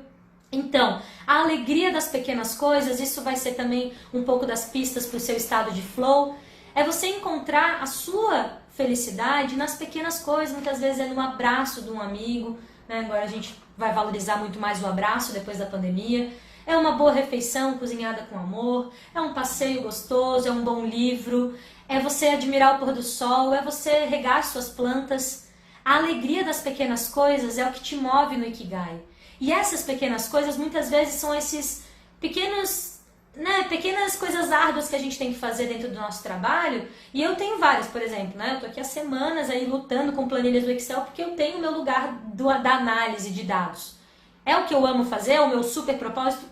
Então, a alegria das pequenas coisas, isso vai ser também um pouco das pistas para o seu estado de flow. É você encontrar a sua felicidade nas pequenas coisas, muitas vezes é no abraço de um amigo, né? Agora a gente vai valorizar muito mais o abraço depois da pandemia. É uma boa refeição cozinhada com amor, é um passeio gostoso, é um bom livro, é você admirar o pôr do sol, é você regar suas plantas. A alegria das pequenas coisas é o que te move no Ikigai. E essas pequenas coisas muitas vezes são esses pequenas coisas árduas que a gente tem que fazer dentro do nosso trabalho. E eu tenho várias, por exemplo, né? Eu tô aqui há semanas aí lutando com planilhas do Excel porque eu tenho o meu lugar da análise de dados. É o que eu amo fazer? É o meu super propósito?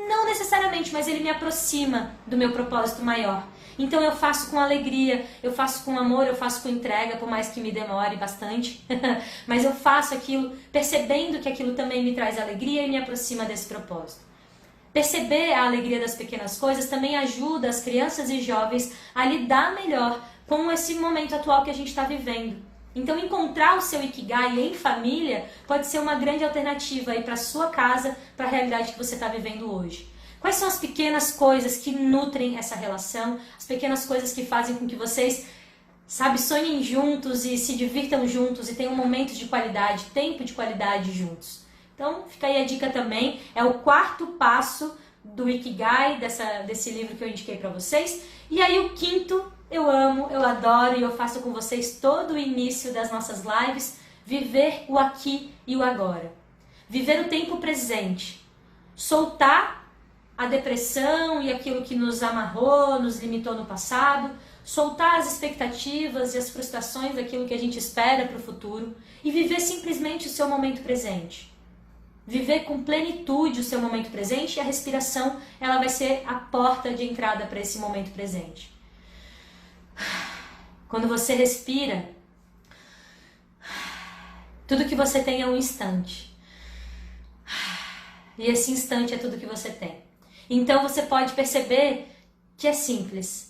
Não necessariamente, mas ele me aproxima do meu propósito maior. Então eu faço com alegria, eu faço com amor, eu faço com entrega, por mais que me demore bastante. Mas eu faço aquilo percebendo que aquilo também me traz alegria e me aproxima desse propósito. Perceber a alegria das pequenas coisas também ajuda as crianças e jovens a lidar melhor com esse momento atual que a gente está vivendo. Então encontrar o seu Ikigai em família pode ser uma grande alternativa para a sua casa, para a realidade que você está vivendo hoje. Quais são as pequenas coisas que nutrem essa relação, as pequenas coisas que fazem com que vocês Sabe, sonhem juntos e se divirtam juntos e tenham momentos de qualidade, tempo de qualidade juntos. Então, fica aí a dica também. É o 4º passo do Ikigai, desse livro que eu indiquei para vocês. E aí o 5º, eu amo, eu adoro e eu faço com vocês todo o início das nossas lives, viver o aqui e o agora. Viver o tempo presente. Soltar a depressão e aquilo que nos amarrou, nos limitou no passado. Soltar as expectativas e as frustrações daquilo que a gente espera para o futuro. E viver simplesmente o seu momento presente. Viver com plenitude o seu momento presente e a respiração, ela vai ser a porta de entrada para esse momento presente. Quando você respira, tudo que você tem é um instante. E esse instante é tudo que você tem. Então você pode perceber que é simples.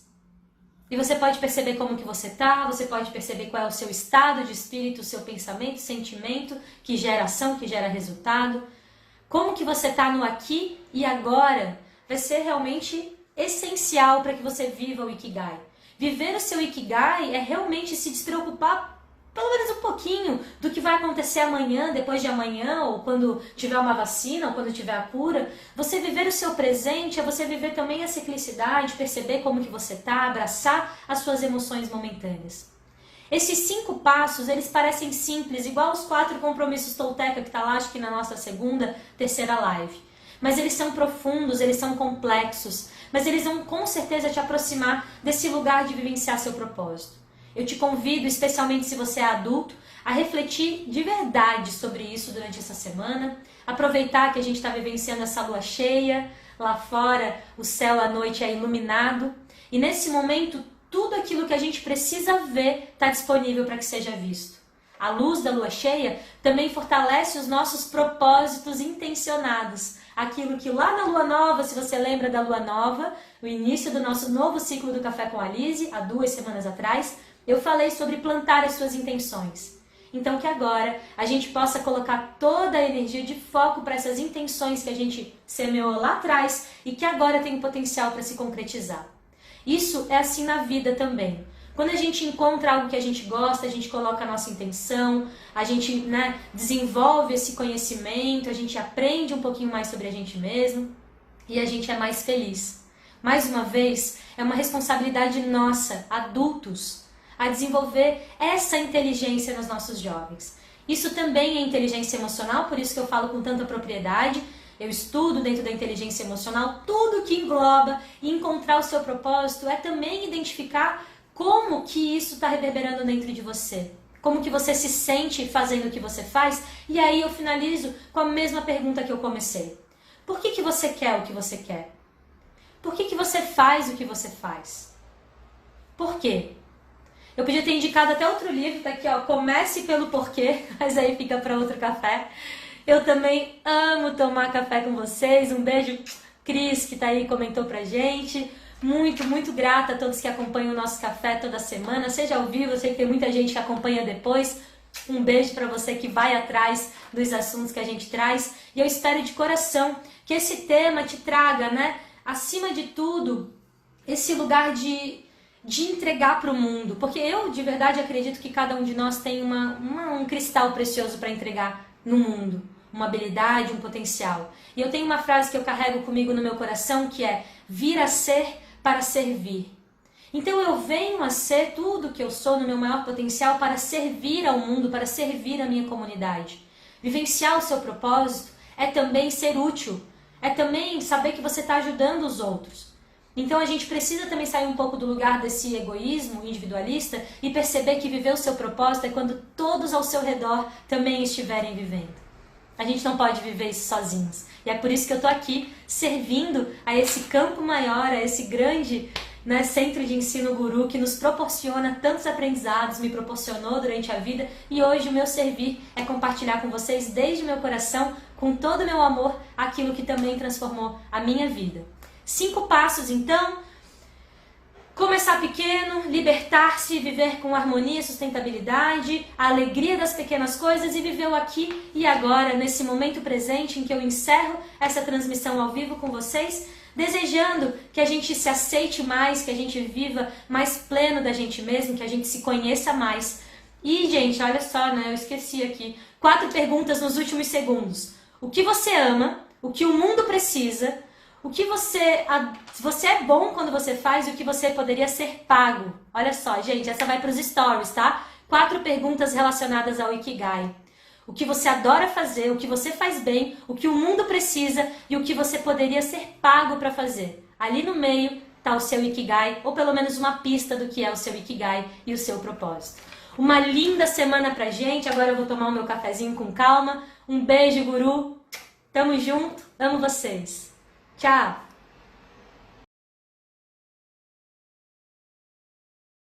E você pode perceber como que você está, você pode perceber qual é o seu estado de espírito, o seu pensamento, sentimento, que gera ação, que gera resultado. Como que você está no aqui e agora vai ser realmente essencial para que você viva o Ikigai. Viver o seu Ikigai é realmente se despreocupar pelo menos um pouquinho do que vai acontecer amanhã, depois de amanhã, ou quando tiver uma vacina, ou quando tiver a cura. Você viver o seu presente é você viver também a ciclicidade, perceber como que você está, abraçar as suas emoções momentâneas. Esses 5 passos, eles parecem simples, igual os 4 compromissos Tolteca que está lá, acho que na nossa segunda, terceira live. Mas eles são profundos, eles são complexos, mas eles vão com certeza te aproximar desse lugar de vivenciar seu propósito. Eu te convido, especialmente se você é adulto, a refletir de verdade sobre isso durante essa semana, aproveitar que a gente está vivenciando essa lua cheia, lá fora o céu à noite é iluminado, e nesse momento tudo aquilo que a gente precisa ver está disponível para que seja visto. A luz da lua cheia também fortalece os nossos propósitos intencionados. Aquilo que lá na lua nova, se você lembra da lua nova, o início do nosso novo ciclo do Café com a Lise, há 2 semanas atrás, eu falei sobre plantar as suas intenções. Então que agora a gente possa colocar toda a energia de foco para essas intenções que a gente semeou lá atrás e que agora tem potencial para se concretizar. Isso é assim na vida também. Quando a gente encontra algo que a gente gosta, a gente coloca a nossa intenção, a gente desenvolve esse conhecimento, a gente aprende um pouquinho mais sobre a gente mesmo e a gente é mais feliz. Mais uma vez, é uma responsabilidade nossa, adultos, a desenvolver essa inteligência nos nossos jovens. Isso também é inteligência emocional, por isso que eu falo com tanta propriedade. Eu estudo dentro da inteligência emocional tudo que engloba e encontrar o seu propósito é também identificar como que isso está reverberando dentro de você. Como que você se sente fazendo o que você faz. E aí eu finalizo com a mesma pergunta que eu comecei. Por que você quer o que você quer? Por que você faz o que você faz? Por quê? Eu podia ter indicado até outro livro, tá aqui, ó, Comece pelo Porquê, mas aí fica para outro café. Eu também amo tomar café com vocês. Um beijo, Cris, que tá aí, comentou pra gente. Muito, muito grata a todos que acompanham o nosso café toda semana, seja ao vivo, eu sei que tem muita gente que acompanha depois. Um beijo para você que vai atrás dos assuntos que a gente traz. E eu espero de coração que esse tema te traga, acima de tudo, esse lugar de entregar para o mundo. Porque eu, de verdade, acredito que cada um de nós tem um cristal precioso para entregar no mundo. Uma habilidade, um potencial. E eu tenho uma frase que eu carrego comigo no meu coração que é: vir a ser para servir. Então eu venho a ser tudo que eu sou no meu maior potencial para servir ao mundo, para servir a minha comunidade. Vivenciar o seu propósito é também ser útil, é também saber que você está ajudando os outros. Então a gente precisa também sair um pouco do lugar desse egoísmo individualista e perceber que viver o seu propósito é quando todos ao seu redor também estiverem vivendo. A gente não pode viver isso sozinhos. E é por isso que eu estou aqui servindo a esse campo maior, a esse grande centro de ensino guru que nos proporciona tantos aprendizados, me proporcionou durante a vida. E hoje o meu servir é compartilhar com vocês desde o meu coração, com todo o meu amor, aquilo que também transformou a minha vida. 5 passos então. Começar pequeno, libertar-se, viver com harmonia, sustentabilidade, a alegria das pequenas coisas e viver o aqui e agora, nesse momento presente em que eu encerro essa transmissão ao vivo com vocês, desejando que a gente se aceite mais, que a gente viva mais pleno da gente mesmo, que a gente se conheça mais. E, gente, olha só, né? Eu esqueci aqui. 4 perguntas nos últimos segundos. O que você ama? O que o mundo precisa? O que você é bom quando você faz e o que você poderia ser pago? Olha só, gente, essa vai para os stories, tá? 4 perguntas relacionadas ao Ikigai. O que você adora fazer, o que você faz bem, o que o mundo precisa e o que você poderia ser pago para fazer. Ali no meio está o seu Ikigai, ou pelo menos uma pista do que é o seu Ikigai e o seu propósito. Uma linda semana pra gente. Agora eu vou tomar o meu cafezinho com calma. Um beijo, guru. Tamo junto. Amo vocês. Tchau!